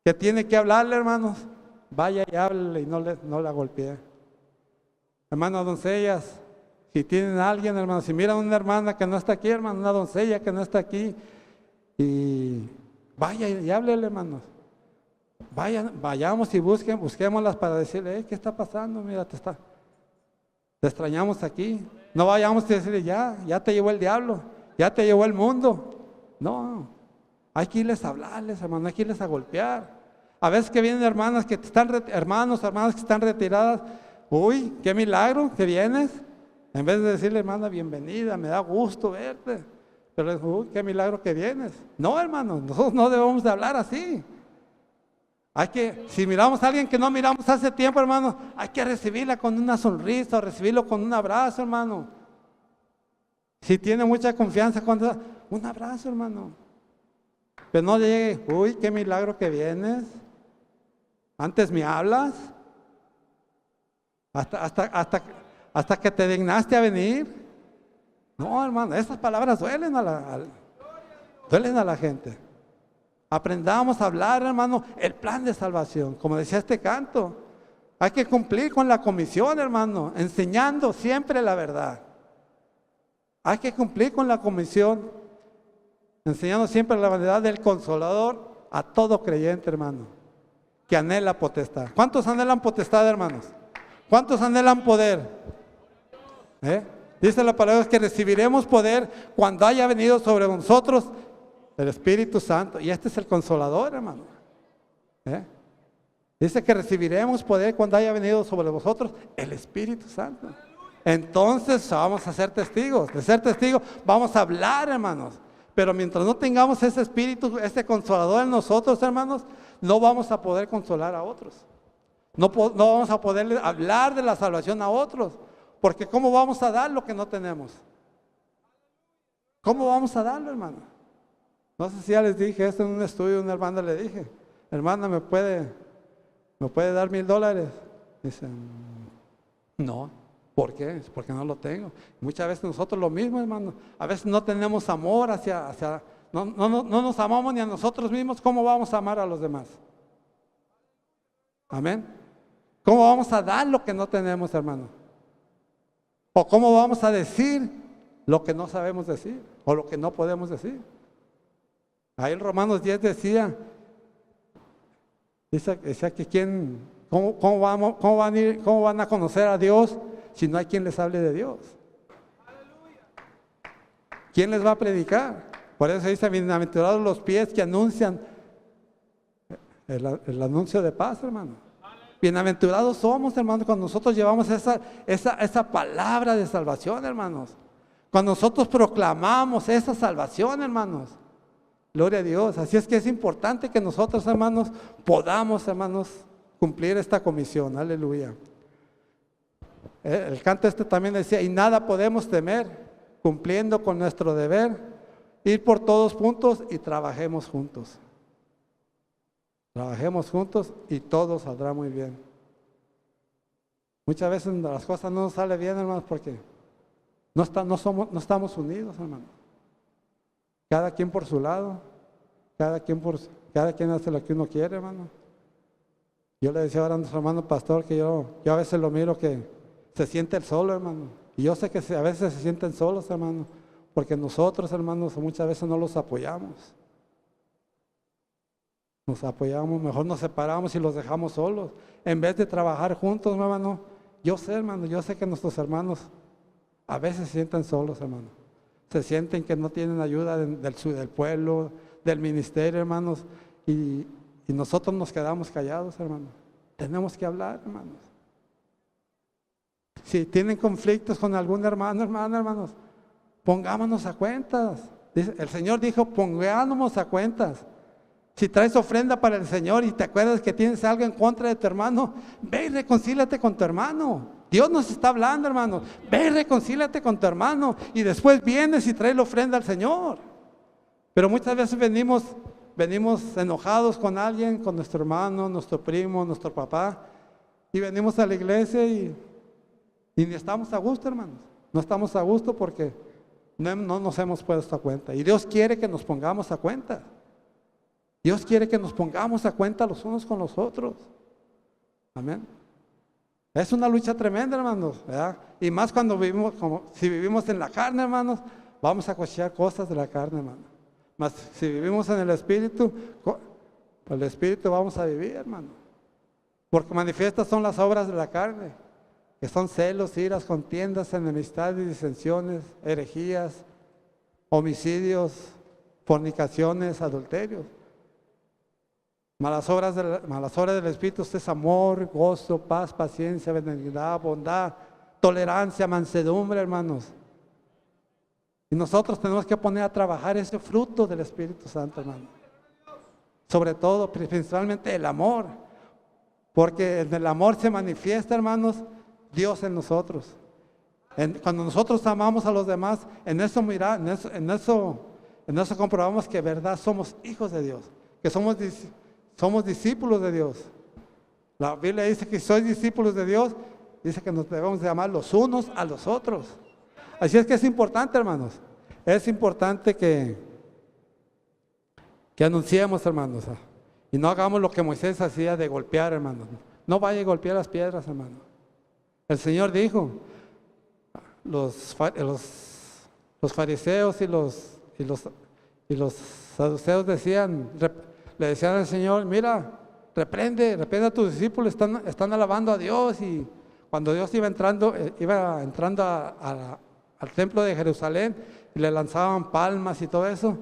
que tiene que hablarle, hermanos, vaya y háblele y no la golpee. Hermanas doncellas, si tienen a alguien, hermano, si miran a una hermana que no está aquí, hermano, una doncella que no está aquí, y vaya y háblele, hermanos. Vayamos y busquémoslas para decirle, ¿qué está pasando? Mira, te extrañamos aquí. No vayamos a decirle, ya te llevó el diablo, ya te llevó el mundo. No, hay que irles a hablarles, hermano, hay que irles a golpear. A veces que vienen hermanas hermanas que están retiradas, uy, qué milagro que vienes. En vez de decirle, hermana, bienvenida, me da gusto verte. Pero uy, qué milagro que vienes. No, hermano, nosotros no debemos de hablar así. Si miramos a alguien que no miramos hace tiempo, hermano, hay que recibirla con una sonrisa o recibirlo con un abrazo, hermano. Si tiene mucha confianza, un abrazo, hermano. Pero no llegue, uy, qué milagro que vienes. Antes me hablas. Hasta que te dignaste a venir. No, hermano, esas palabras duelen a la gente. Aprendamos a hablar, hermano, el plan de salvación. Como decía este canto, hay que cumplir con la comisión, hermano, enseñando siempre la verdad. Hay que cumplir con la comisión, enseñando siempre la verdad del Consolador a todo creyente, hermano, que anhela potestad. ¿Cuántos anhelan potestad, hermanos? ¿Cuántos anhelan poder? Dice la palabra que recibiremos poder cuando haya venido sobre nosotros el Espíritu Santo. Y este es el Consolador, hermano. Dice que recibiremos poder cuando haya venido sobre vosotros el Espíritu Santo. Entonces vamos a ser testigos. De ser testigos vamos a hablar, hermanos. Pero mientras no tengamos ese Espíritu, ese Consolador en nosotros, hermanos, no vamos a poder consolar a otros. No vamos a poder hablar de la salvación a otros. Porque ¿cómo vamos a dar lo que no tenemos? ¿Cómo vamos a darlo, hermano? No sé si ya les dije esto en un estudio, una hermana le dije, hermana, ¿me puede dar $1000? Dicen, no. ¿Por qué? Es porque no lo tengo. Muchas veces nosotros lo mismo, hermano. A veces no tenemos amor no nos amamos ni a nosotros mismos. ¿Cómo vamos a amar a los demás? Amén. ¿Cómo vamos a dar lo que no tenemos, hermano? ¿O cómo vamos a decir lo que no sabemos decir? O lo que no podemos decir. Ahí en Romanos 10 decía, Dice que cómo van a conocer a Dios si no hay quien les hable de Dios. ¿Quién les va a predicar? Por eso dice, bienaventurados los pies que anuncian el anuncio de paz, hermano. Bienaventurados somos, hermanos, cuando nosotros llevamos esa palabra de salvación, hermanos. Cuando nosotros proclamamos esa salvación, hermanos. Gloria a Dios. Así es que es importante que nosotros, hermanos, podamos, hermanos, cumplir esta comisión. Aleluya. El canto también decía, y nada podemos temer, cumpliendo con nuestro deber, ir por todos juntos y trabajemos juntos. Trabajemos juntos y todo saldrá muy bien. Muchas veces las cosas no nos salen bien, hermanos, porque no estamos unidos, hermanos. Cada quien por su lado, cada quien hace lo que uno quiere, hermano. Yo le decía ahora a nuestro hermano pastor que yo a veces lo miro que se siente el solo, hermano. Y yo sé que a veces se sienten solos, hermano, porque nosotros, hermanos, muchas veces no los apoyamos. Nos apoyamos, mejor nos separamos y los dejamos solos. En vez de trabajar juntos, hermano, yo sé que nuestros hermanos a veces se sienten solos, hermano. Se sienten que no tienen ayuda del pueblo, del ministerio, hermanos, y nosotros nos quedamos callados, hermano. Tenemos que hablar, hermanos. Si tienen conflictos con algún hermanos, pongámonos a cuentas. El Señor dijo, pongámonos a cuentas. Si traes ofrenda para el Señor y te acuerdas que tienes algo en contra de tu hermano, ve y reconcíliate con tu hermano. Dios nos está hablando, hermano. Ve y reconcíliate con tu hermano y después vienes y traes la ofrenda al Señor. Pero muchas veces venimos enojados con alguien, con nuestro hermano, nuestro primo, nuestro papá, y venimos a la iglesia y ni estamos a gusto, hermanos. No estamos a gusto porque no nos hemos puesto a cuenta. Y Dios quiere que nos pongamos a cuenta. Dios quiere que nos pongamos a cuenta los unos con los otros. Amén. Es una lucha tremenda, hermanos, ¿verdad? Y más cuando si vivimos en la carne, hermanos, vamos a cochear cosas de la carne, hermano. Mas si vivimos en el Espíritu, el Espíritu vamos a vivir, hermano. Porque manifiestas son las obras de la carne, que son celos, iras, contiendas, enemistades, disensiones, herejías, homicidios, fornicaciones, adulterios. Malas obras del Espíritu es amor, gozo, paz, paciencia, benignidad, bondad, tolerancia, mansedumbre, hermanos. Y nosotros tenemos que poner a trabajar ese fruto del Espíritu Santo, hermano. Sobre todo, principalmente el amor. Porque en el amor se manifiesta, hermanos, Dios en nosotros. Cuando nosotros amamos a los demás, en eso comprobamos que verdad somos hijos de Dios, que somos discípulos de Dios. La Biblia dice que si sois discípulos de Dios, dice que nos debemos de amar los unos a los otros. Así es que es importante, hermanos. Es importante que anunciemos, hermanos. Y no hagamos lo que Moisés hacía de golpear, hermanos. No vaya a golpear las piedras, hermanos. El Señor dijo, los fariseos y los saduceos le decían al Señor, mira, reprende a tus discípulos, están alabando a Dios. Y cuando Dios iba entrando al templo de Jerusalén, y le lanzaban palmas y todo eso,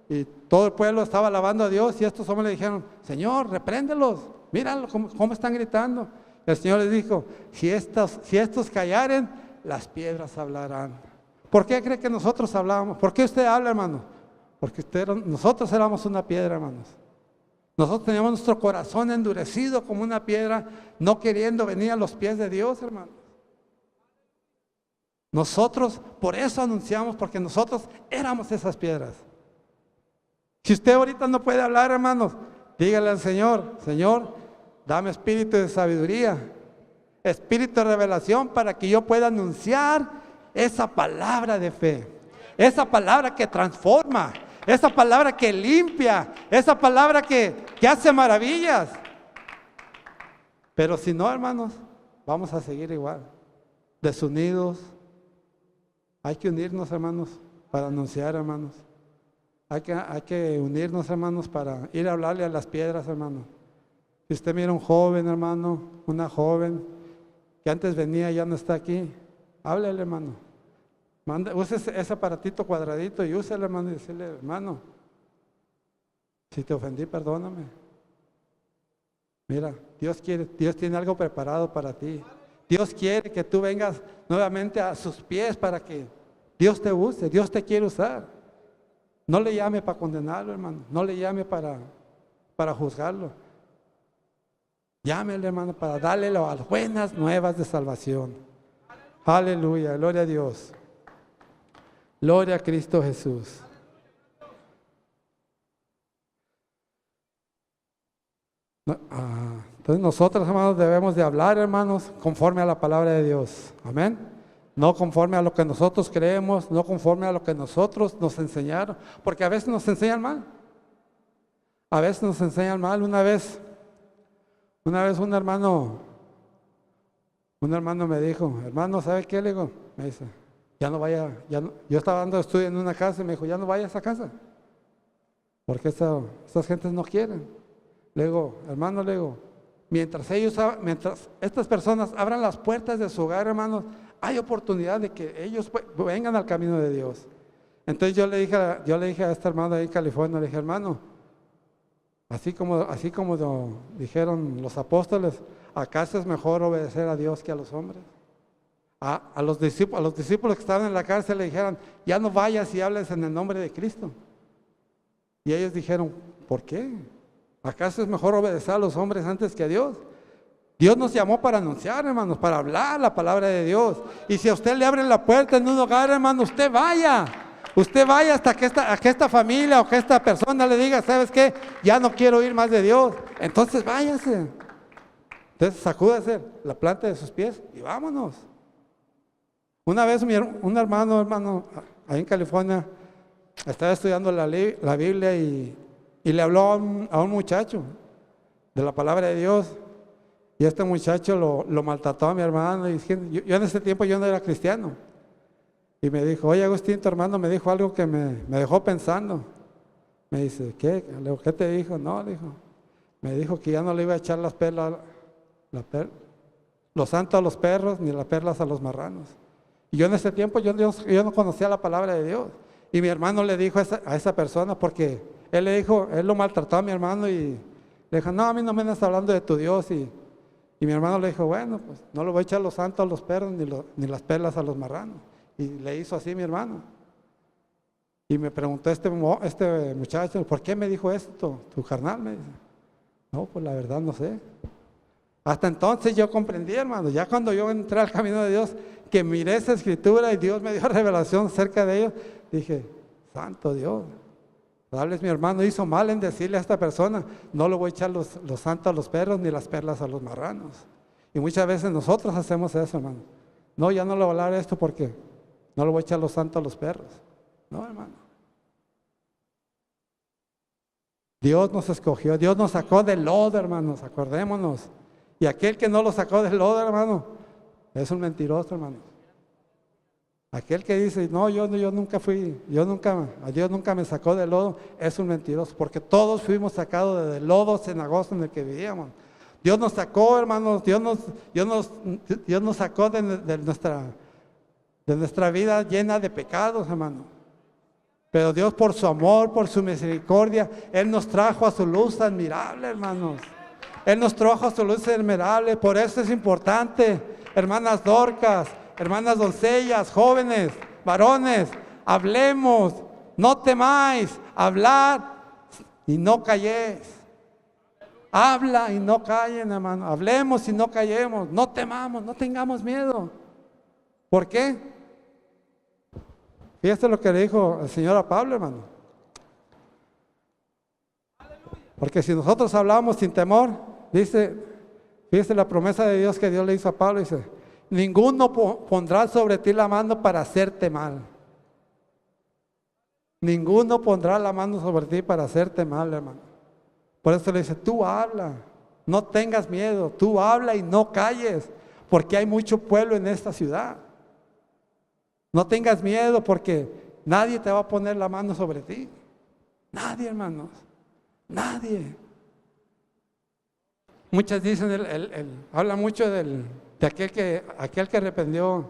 y todo el pueblo estaba alabando a Dios, y estos hombres le dijeron, Señor, repréndelos, míralo cómo están gritando. El Señor les dijo, si estos callaren, las piedras hablarán. ¿Por qué cree que nosotros hablábamos? ¿Por qué usted habla, hermano? Porque nosotros éramos una piedra, hermanos. Nosotros teníamos nuestro corazón endurecido como una piedra, no queriendo venir a los pies de Dios, hermanos. Nosotros por eso anunciamos, porque nosotros éramos esas piedras. Si usted ahorita no puede hablar, hermanos, dígale al Señor, Señor, dame espíritu de sabiduría, espíritu de revelación para que yo pueda anunciar esa palabra de fe, esa palabra que transforma, esa palabra que limpia, esa palabra que hace maravillas. Pero si no, hermanos, vamos a seguir igual, desunidos. Hay que unirnos, hermanos, para anunciar, hermanos. Hay que unirnos, hermanos, para ir a hablarle a las piedras, hermanos. Si usted mira un joven, hermano, una joven que antes venía y ya no está aquí, háblele, hermano. Use ese aparatito cuadradito y úsele, hermano, y decirle, hermano, si te ofendí, perdóname. Mira, Dios tiene algo preparado para ti. Dios quiere que tú vengas nuevamente a sus pies para que Dios te use, Dios te quiere usar. No le llame para condenarlo, hermano, no le llame para juzgarlo. Llámele, hermano, para darle las buenas nuevas de salvación. Aleluya, gloria a Dios. Gloria a Cristo Jesús. Entonces nosotros, hermanos, debemos de hablar, hermanos, conforme a la palabra de Dios. Amén. No conforme a lo que nosotros creemos, no conforme a lo que nosotros nos enseñaron, porque a veces nos enseñan mal. A veces nos enseñan mal. Una vez un hermano me dijo, hermano, ¿sabe qué? Le digo, me dice, ya no vaya, yo estaba dando estudio en una casa y me dijo, ya no vaya a esa casa, porque estas gentes no quieren. Le digo, hermano, mientras estas personas abran las puertas de su hogar, hermanos, hay oportunidad de que ellos vengan al camino de Dios. Entonces yo le dije a este hermano ahí en California, le dije, hermano, así como dijeron los apóstoles, ¿acaso es mejor obedecer a Dios que a los hombres? A los discípulos que estaban en la cárcel le dijeron, ya no vayas y hables en el nombre de Cristo. Y ellos dijeron, ¿por qué? ¿Acaso es mejor obedecer a los hombres antes que a Dios? Dios nos llamó para anunciar, hermanos, para hablar la palabra de Dios. Y si a usted le abren la puerta en un hogar, hermano, usted vaya. Usted vaya hasta que esta familia o que esta persona le diga, ¿sabes qué? Ya no quiero oír más de Dios. Entonces váyase. Entonces sacúdase la planta de sus pies y vámonos. Una vez un hermano, ahí en California, estaba estudiando la Biblia y le habló a un muchacho de la palabra de Dios. Y este muchacho lo maltrató a mi hermano. Y yo en ese tiempo yo no era cristiano. Y me dijo, oye Agustín, tu hermano me dijo algo que me dejó pensando. Me dice, ¿qué? Le digo, ¿qué te dijo? No, dijo, me dijo que ya no le iba a echar los santos a los perros ni las perlas a los marranos. Y yo en ese tiempo yo no conocía la palabra de Dios. Y mi hermano le dijo a esa persona, porque él lo maltrató a mi hermano y le dijo, no, a mí no me andas hablando de tu Dios. Y mi hermano le dijo, bueno, pues no le voy a echar los santos a los perros ni las perlas a los marranos. Y le hizo así mi hermano. Y me preguntó este muchacho, ¿por qué me dijo esto? ¿Tu carnal? Me dice. No, pues la verdad no sé. Hasta entonces yo comprendí, hermano, ya cuando yo entré al camino de Dios, que miré esa escritura y Dios me dio revelación acerca de ello, dije, santo Dios, tal vez mi hermano hizo mal en decirle a esta persona, no le voy a echar los santos a los perros ni las perlas a los marranos. Y muchas veces nosotros hacemos eso, hermano. No, ya no le voy a hablar esto porque no le voy a echar los santos a los perros. No, hermano. Dios nos escogió, Dios nos sacó del lodo, hermanos, acordémonos. Y aquel que no lo sacó del lodo, hermano, es un mentiroso, hermano. Aquel que dice, no, yo nunca fui, Dios nunca me sacó del lodo, es un mentiroso, porque todos fuimos sacados del lodo cenagoso en el que vivíamos. Dios nos sacó, hermanos, Dios nos sacó de nuestra vida llena de pecados, hermano. Pero Dios, por su amor, por su misericordia, Él nos trajo a su luz admirable, hermanos. Él nos trajo a su luz admirable. Por eso es importante, hermanas Dorcas, hermanas doncellas, jóvenes, varones, hablemos, no temáis, hablad y no calléis. Habla y no callen, hermano. Hablemos y no callemos. No temamos, no tengamos miedo. ¿Por qué? Fíjate lo que le dijo el Señor a Pablo, hermano. Porque si nosotros hablamos sin temor, dice, fíjate la promesa de Dios que Dios le hizo a Pablo, dice, ninguno pondrá sobre ti la mano para hacerte mal. Ninguno pondrá la mano sobre ti para hacerte mal, hermano. Por eso le dice, tú habla, no tengas miedo, tú habla y no calles, porque hay mucho pueblo en esta ciudad. No tengas miedo porque nadie te va a poner la mano sobre ti. Nadie, hermanos, nadie. muchas dicen, habla mucho de aquel que reprendió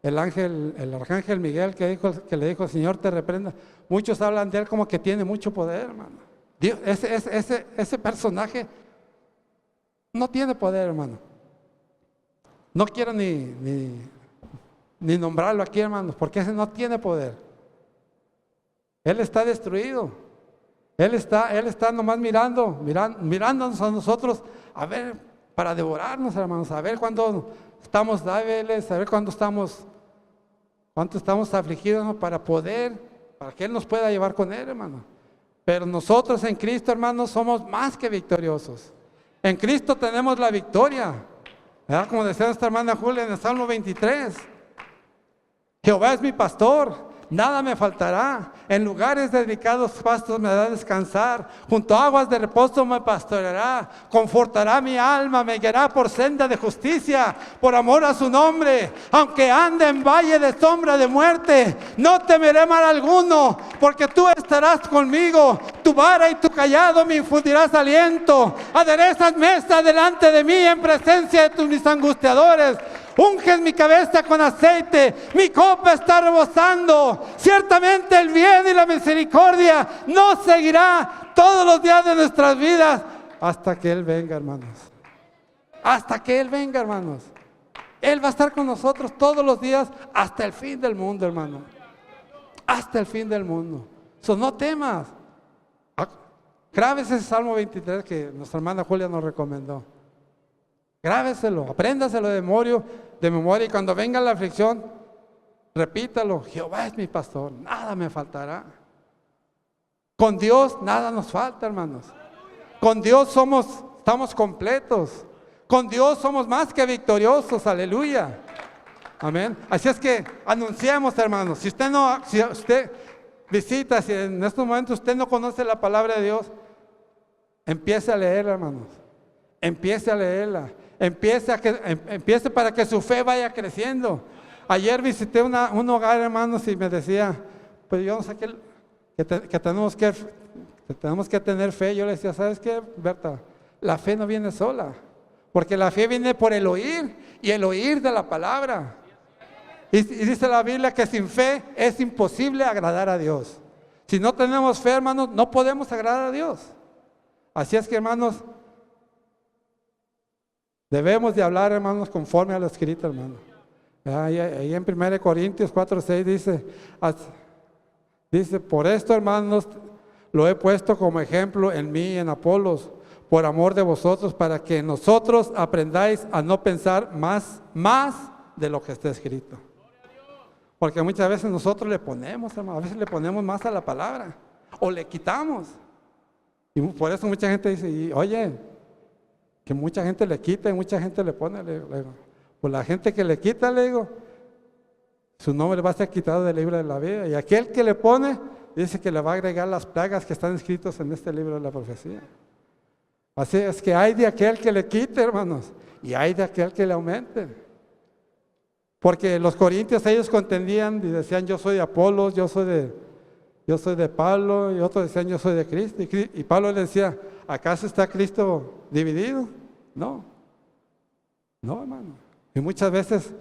el arcángel Miguel, que le dijo, Señor, te reprenda. Muchos hablan de él como que tiene mucho poder, hermano. Dios, ese personaje no tiene poder, hermano. No quiero ni nombrarlo aquí, hermanos, porque ese no tiene poder. Él está destruido. Él está nomás mirándonos a nosotros, a ver, para devorarnos, hermanos, a ver cuándo estamos débiles, a ver cuánto estamos afligidos, ¿no? Para que Él nos pueda llevar con Él, hermano. Pero nosotros en Cristo, hermanos, somos más que victoriosos. En Cristo tenemos la victoria, ¿verdad? Como decía nuestra hermana Julia en el Salmo 23. Jehová es mi pastor, nada me faltará. En lugares dedicados pastos me hará descansar. Junto a aguas de reposo me pastoreará. Confortará mi alma, me guiará por senda de justicia, por amor a su nombre. Aunque ande en valle de sombra de muerte, no temeré mal alguno, porque tú estarás conmigo. Tu vara y tu callado me infundirás aliento. Aderezas mesa delante de mí en presencia de mis angustiadores. Unges mi cabeza con aceite, mi copa está rebosando. Ciertamente el bien y la misericordia nos seguirá todos los días de nuestras vidas, hasta que Él venga, hermanos. Hasta que Él venga, hermanos. Él va a estar con nosotros todos los días hasta el fin del mundo, hermano. Hasta el fin del mundo. No temas. Grábese ese Salmo 23 que nuestra hermana Julia nos recomendó. Grábeselo, apréndaselo de memoria, y cuando venga la aflicción, repítalo. Jehová es mi pastor, nada me faltará. Con Dios nada nos falta, hermanos. Con Dios estamos completos. Con Dios somos más que victoriosos, aleluya. Amén. Así es que anunciamos, hermanos. Si usted visita, si en estos momentos usted no conoce la palabra de Dios, empiece a leerla, hermanos. Empiece a leerla. Empiece para que su fe vaya creciendo. Ayer visité un hogar, hermanos, y me decía, pues yo no sé que tenemos que tener fe. Yo le decía, ¿sabes qué, Berta? La fe no viene sola, porque la fe viene por el oír, y el oír de la palabra. Y dice la Biblia que sin fe es imposible agradar a Dios. Si no tenemos fe, hermanos, no podemos agradar a Dios. Así es que, hermanos, debemos de hablar, hermanos, conforme a lo escrito, hermano. Ahí en 1 Corintios 4:6 dice, por esto, hermanos, lo he puesto como ejemplo en mí y en Apolos, por amor de vosotros, para que nosotros aprendáis a no pensar más de lo que está escrito. Porque muchas veces nosotros le ponemos, hermano, a veces le ponemos más a la palabra, o le quitamos. Y por eso mucha gente dice, oye, que mucha gente le quita y mucha gente le pone. Le digo, pues la gente que le quita, le digo, su nombre va a ser quitado del libro de la vida. Y aquel que le pone, dice que le va a agregar las plagas que están escritas en este libro de la profecía. Así es que hay de aquel que le quite, hermanos, y hay de aquel que le aumente. Porque los corintios, ellos contendían y decían, yo soy de Apolos, yo soy de Pablo, y otros decían, yo soy de Cristo. Y Pablo le decía, ¿acaso está Cristo dividido? No, hermano. Y muchas veces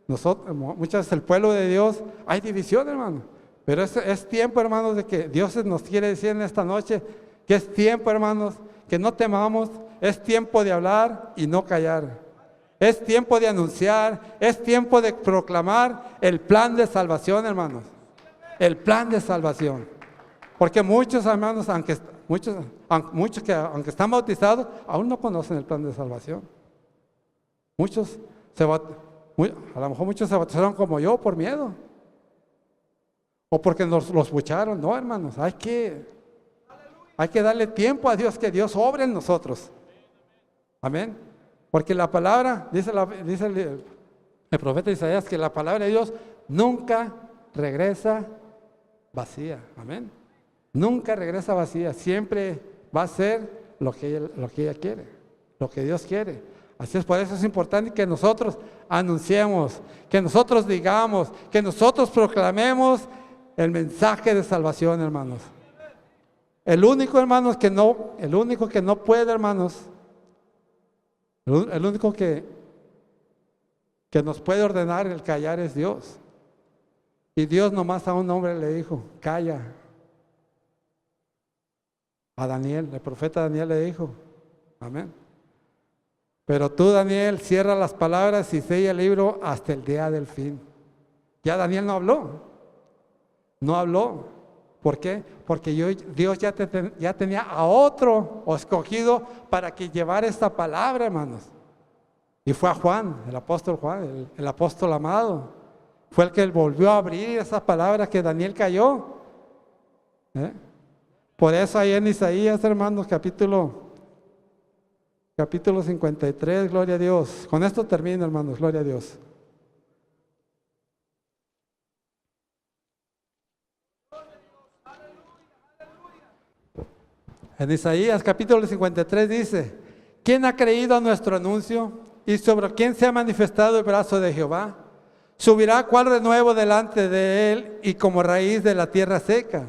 el pueblo de Dios, hay división, hermano. Pero es tiempo, hermanos, de que Dios nos quiere decir en esta noche, que es tiempo, hermanos, que no temamos. Es tiempo de hablar y no callar. Es tiempo de anunciar, es tiempo de proclamar el plan de salvación, hermanos. El plan de salvación. Porque muchos, hermanos, aunque están bautizados, aún no conocen el plan de salvación. A lo mejor muchos se bautizaron como yo por miedo. O porque los bucharon. No, hermanos, hay que darle tiempo a Dios, que Dios obre en nosotros. Amén. Porque la palabra, dice el profeta Isaías, que la palabra de Dios nunca regresa vacía. Amén. Nunca regresa vacía. Siempre va a ser lo que ella quiere, lo que Dios quiere. Así es, por eso es importante que nosotros anunciemos, que nosotros digamos, que nosotros proclamemos el mensaje de salvación, hermanos. El único que no puede, hermanos, El único que nos puede ordenar el callar es Dios. Y Dios nomás a un hombre le dijo, calla. A Daniel, el profeta Daniel le dijo, amén. Pero tú, Daniel, cierra las palabras y sella el libro hasta el día del fin. Ya Daniel no habló. No habló. ¿Por qué? Porque Dios ya tenía a otro escogido para que llevara esta palabra, hermanos. Y fue a Juan, el apóstol Juan, el apóstol amado. Fue el que volvió a abrir esa palabra que Daniel cayó. Por eso ahí en Isaías, hermanos, capítulo 53, gloria a Dios. Con esto termino, hermanos, gloria a Dios. En Isaías capítulo 53 dice, ¿quién ha creído a nuestro anuncio? ¿Y sobre quién se ha manifestado el brazo de Jehová? Subirá cual renuevo delante de él y como raíz de la tierra seca.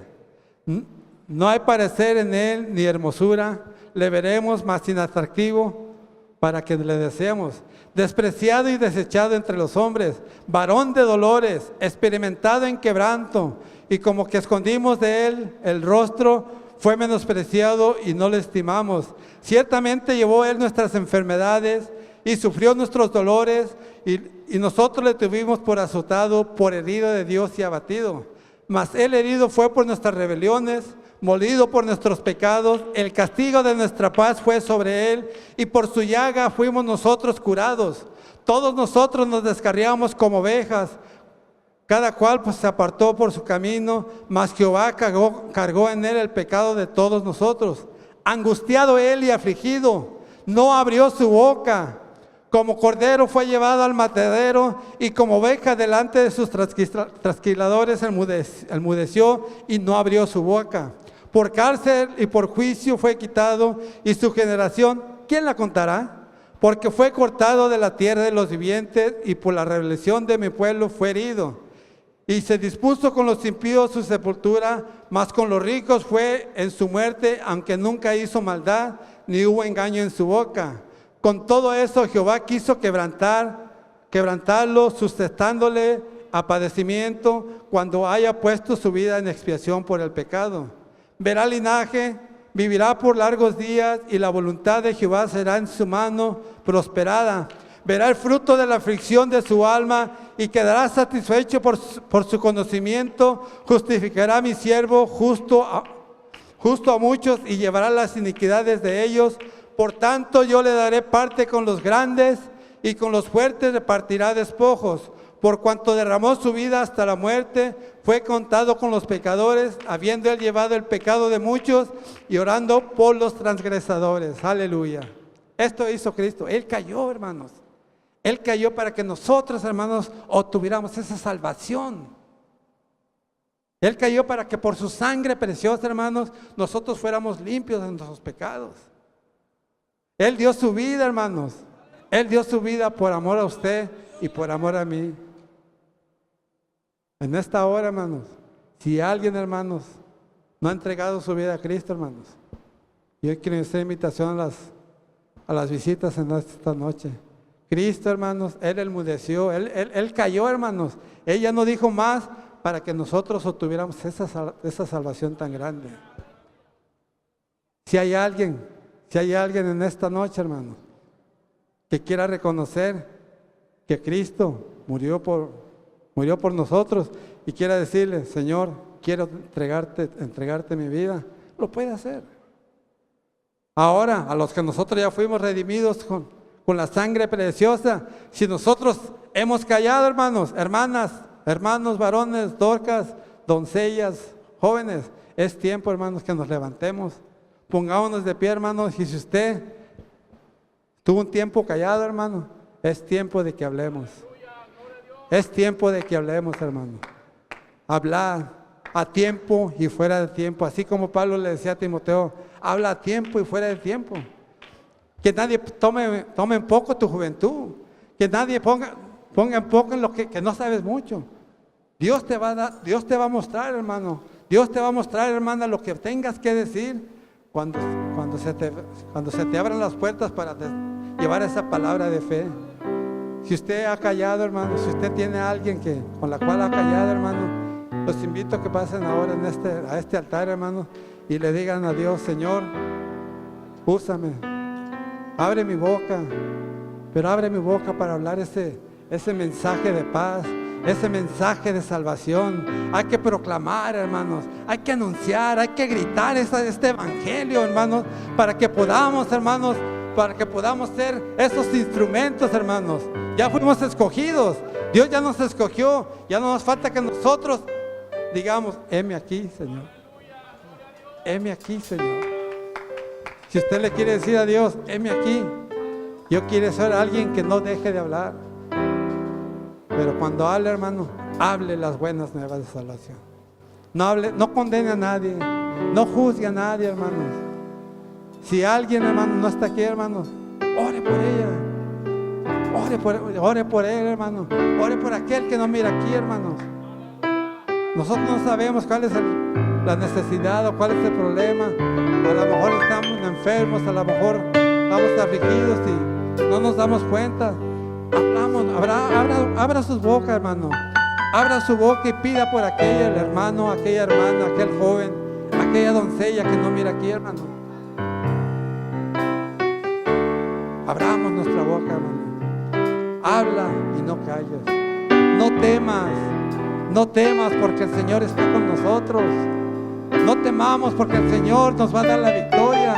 No hay parecer en él ni hermosura, le veremos más inatractivo para que le deseemos. Despreciado y desechado entre los hombres, varón de dolores, experimentado en quebranto, y como que escondimos de él el rostro, fue menospreciado y no le estimamos. Ciertamente llevó él nuestras enfermedades y sufrió nuestros dolores, y nosotros le tuvimos por azotado, por herido de Dios y abatido. Mas él herido fue por nuestras rebeliones, molido por nuestros pecados, el castigo de nuestra paz fue sobre él, y por su llaga fuimos nosotros curados. Todos nosotros nos descarriamos como ovejas, cada cual se apartó por su camino, mas Jehová cargó en él el pecado de todos nosotros. Angustiado él y afligido, no abrió su boca. Como cordero fue llevado al matadero, y como oveja delante de sus trasquiladores enmudeció y no abrió su boca. Por cárcel y por juicio fue quitado, y su generación, ¿quién la contará? Porque fue cortado de la tierra de los vivientes, y por la rebelión de mi pueblo fue herido. Y se dispuso con los impíos su sepultura, mas con los ricos fue en su muerte, aunque nunca hizo maldad, ni hubo engaño en su boca. Con todo eso Jehová quiso quebrantarlo, sustentándole a padecimiento, cuando haya puesto su vida en expiación por el pecado. Verá linaje, vivirá por largos días, y la voluntad de Jehová será en su mano prosperada. Verá el fruto de la aflicción de su alma, y quedará satisfecho por su conocimiento. Justificará a mi siervo justo a muchos, y llevará las iniquidades de ellos. Por tanto, yo le daré parte con los grandes, y con los fuertes repartirá despojos. Por cuanto derramó su vida hasta la muerte, fue contado con los pecadores, habiendo él llevado el pecado de muchos y orando por los transgresadores. Aleluya. Esto hizo Cristo. Él cayó, hermanos. Él cayó para que nosotros, hermanos, obtuviéramos esa salvación. Él cayó para que por su sangre preciosa, hermanos, nosotros fuéramos limpios de nuestros pecados. Él dio su vida, hermanos. Él dio su vida por amor a usted y por amor a mí. En esta hora, hermanos, si alguien, hermanos, no ha entregado su vida a Cristo, hermanos, yo quiero hacer invitación a las visitas en esta noche. Cristo, hermanos, Él enmudeció, Él cayó, hermanos. Él ya no dijo más para que nosotros obtuviéramos esa salvación tan grande. Si hay alguien en esta noche, hermanos, que quiera reconocer que Cristo murió por nosotros y quiera decirle, Señor, quiero entregarte mi vida, lo puede hacer. Ahora, a los que nosotros ya fuimos redimidos con la sangre preciosa, si nosotros hemos callado, hermanos, hermanos, varones, dorcas, doncellas, jóvenes, es tiempo, hermanos, que nos levantemos. Pongámonos de pie, hermanos, y si usted tuvo un tiempo callado, hermano, es tiempo de que hablemos. Es tiempo de que hablemos, hermano. Hablar a tiempo y fuera de tiempo. Así como Pablo le decía a Timoteo, habla a tiempo y fuera de tiempo. Que nadie tome en poco tu juventud. Que nadie ponga en poco en lo que no sabes mucho. Dios te va a mostrar, hermano. Dios te va a mostrar, hermana, lo que tengas que decir cuando se te abran las puertas para llevar esa palabra de fe. Si usted ha callado, hermano, si usted tiene a alguien con la cual ha callado, hermano, los invito a que pasen ahora a este altar, hermano, y le digan a Dios: Señor, úsame, abre mi boca, pero abre mi boca para hablar ese mensaje de paz, ese mensaje de salvación. Hay que proclamar, hermanos, hay que anunciar, hay que gritar este evangelio, hermanos, para que podamos, hermanos, ser esos instrumentos, hermanos. Ya fuimos escogidos, Dios ya nos escogió, ya no nos falta que nosotros digamos: heme aquí, Señor, heme aquí, Señor. Si usted le quiere decir a Dios: heme aquí, yo quiero ser alguien que no deje de hablar. Pero cuando hable, hermano, hable las buenas nuevas de salvación. No condene a nadie, no juzgue a nadie, hermanos. Si alguien, hermano, no está aquí, hermanos, ore por ella, ore por él, hermano, ore por aquel que no mira aquí, hermanos. Nosotros no sabemos cuál es la necesidad o cuál es el problema. A lo mejor estamos enfermos, a lo mejor estamos afligidos y no nos damos cuenta. Hablamos, abra sus bocas, hermano. Abra su boca y pida por aquel hermano, aquella hermana, aquel joven, aquella doncella que no mira aquí, hermano. Abramos nuestra boca, hermano. Habla y no calles. No temas porque el Señor está con nosotros. No temamos porque el Señor nos va a dar la victoria.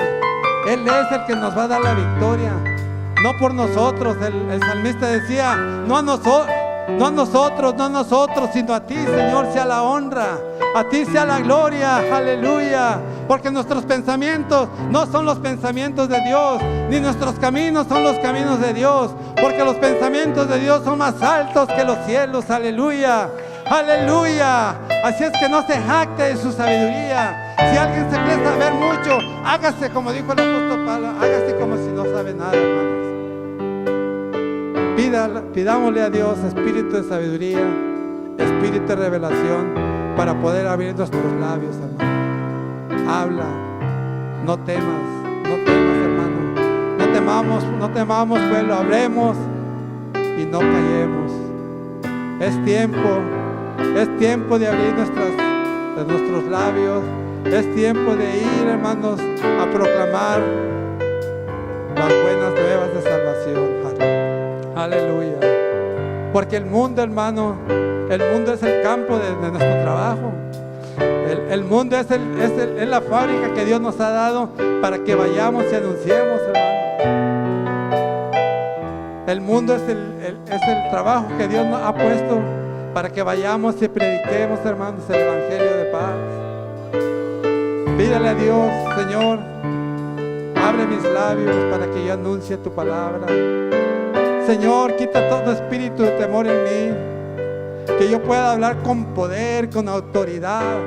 Él es el que nos va a dar la victoria. No por nosotros. El salmista decía: no a nosotros, sino a ti, Señor, sea la honra, a ti sea la gloria, aleluya. Porque nuestros pensamientos no son los pensamientos de Dios, ni nuestros caminos son los caminos de Dios, porque los pensamientos de Dios son más altos que los cielos, aleluya, aleluya. Así es que no se jacte de su sabiduría. Si alguien se cree saber mucho, hágase como dijo el apóstol Pablo, hágase como si no sabe nada, hermanos. Pidámosle a Dios espíritu de sabiduría, espíritu de revelación, para poder abrir nuestros labios, hermano. Habla, no temas, hermano. No temamos, pueblo, hablemos y no callemos. Es tiempo de abrir nuestros labios. Es tiempo de ir, hermanos, a proclamar las buenas nuevas de salvación. Aleluya. Porque el mundo, hermano, el mundo es el campo de nuestro trabajo. El mundo es la fábrica que Dios nos ha dado para que vayamos y anunciemos, hermano. El mundo es el trabajo que Dios nos ha puesto para que vayamos y prediquemos, hermanos, el evangelio de paz. Pídale a Dios: Señor, abre mis labios para que yo anuncie tu palabra. Señor, quita todo espíritu de temor en mí, que yo pueda hablar con poder, con autoridad.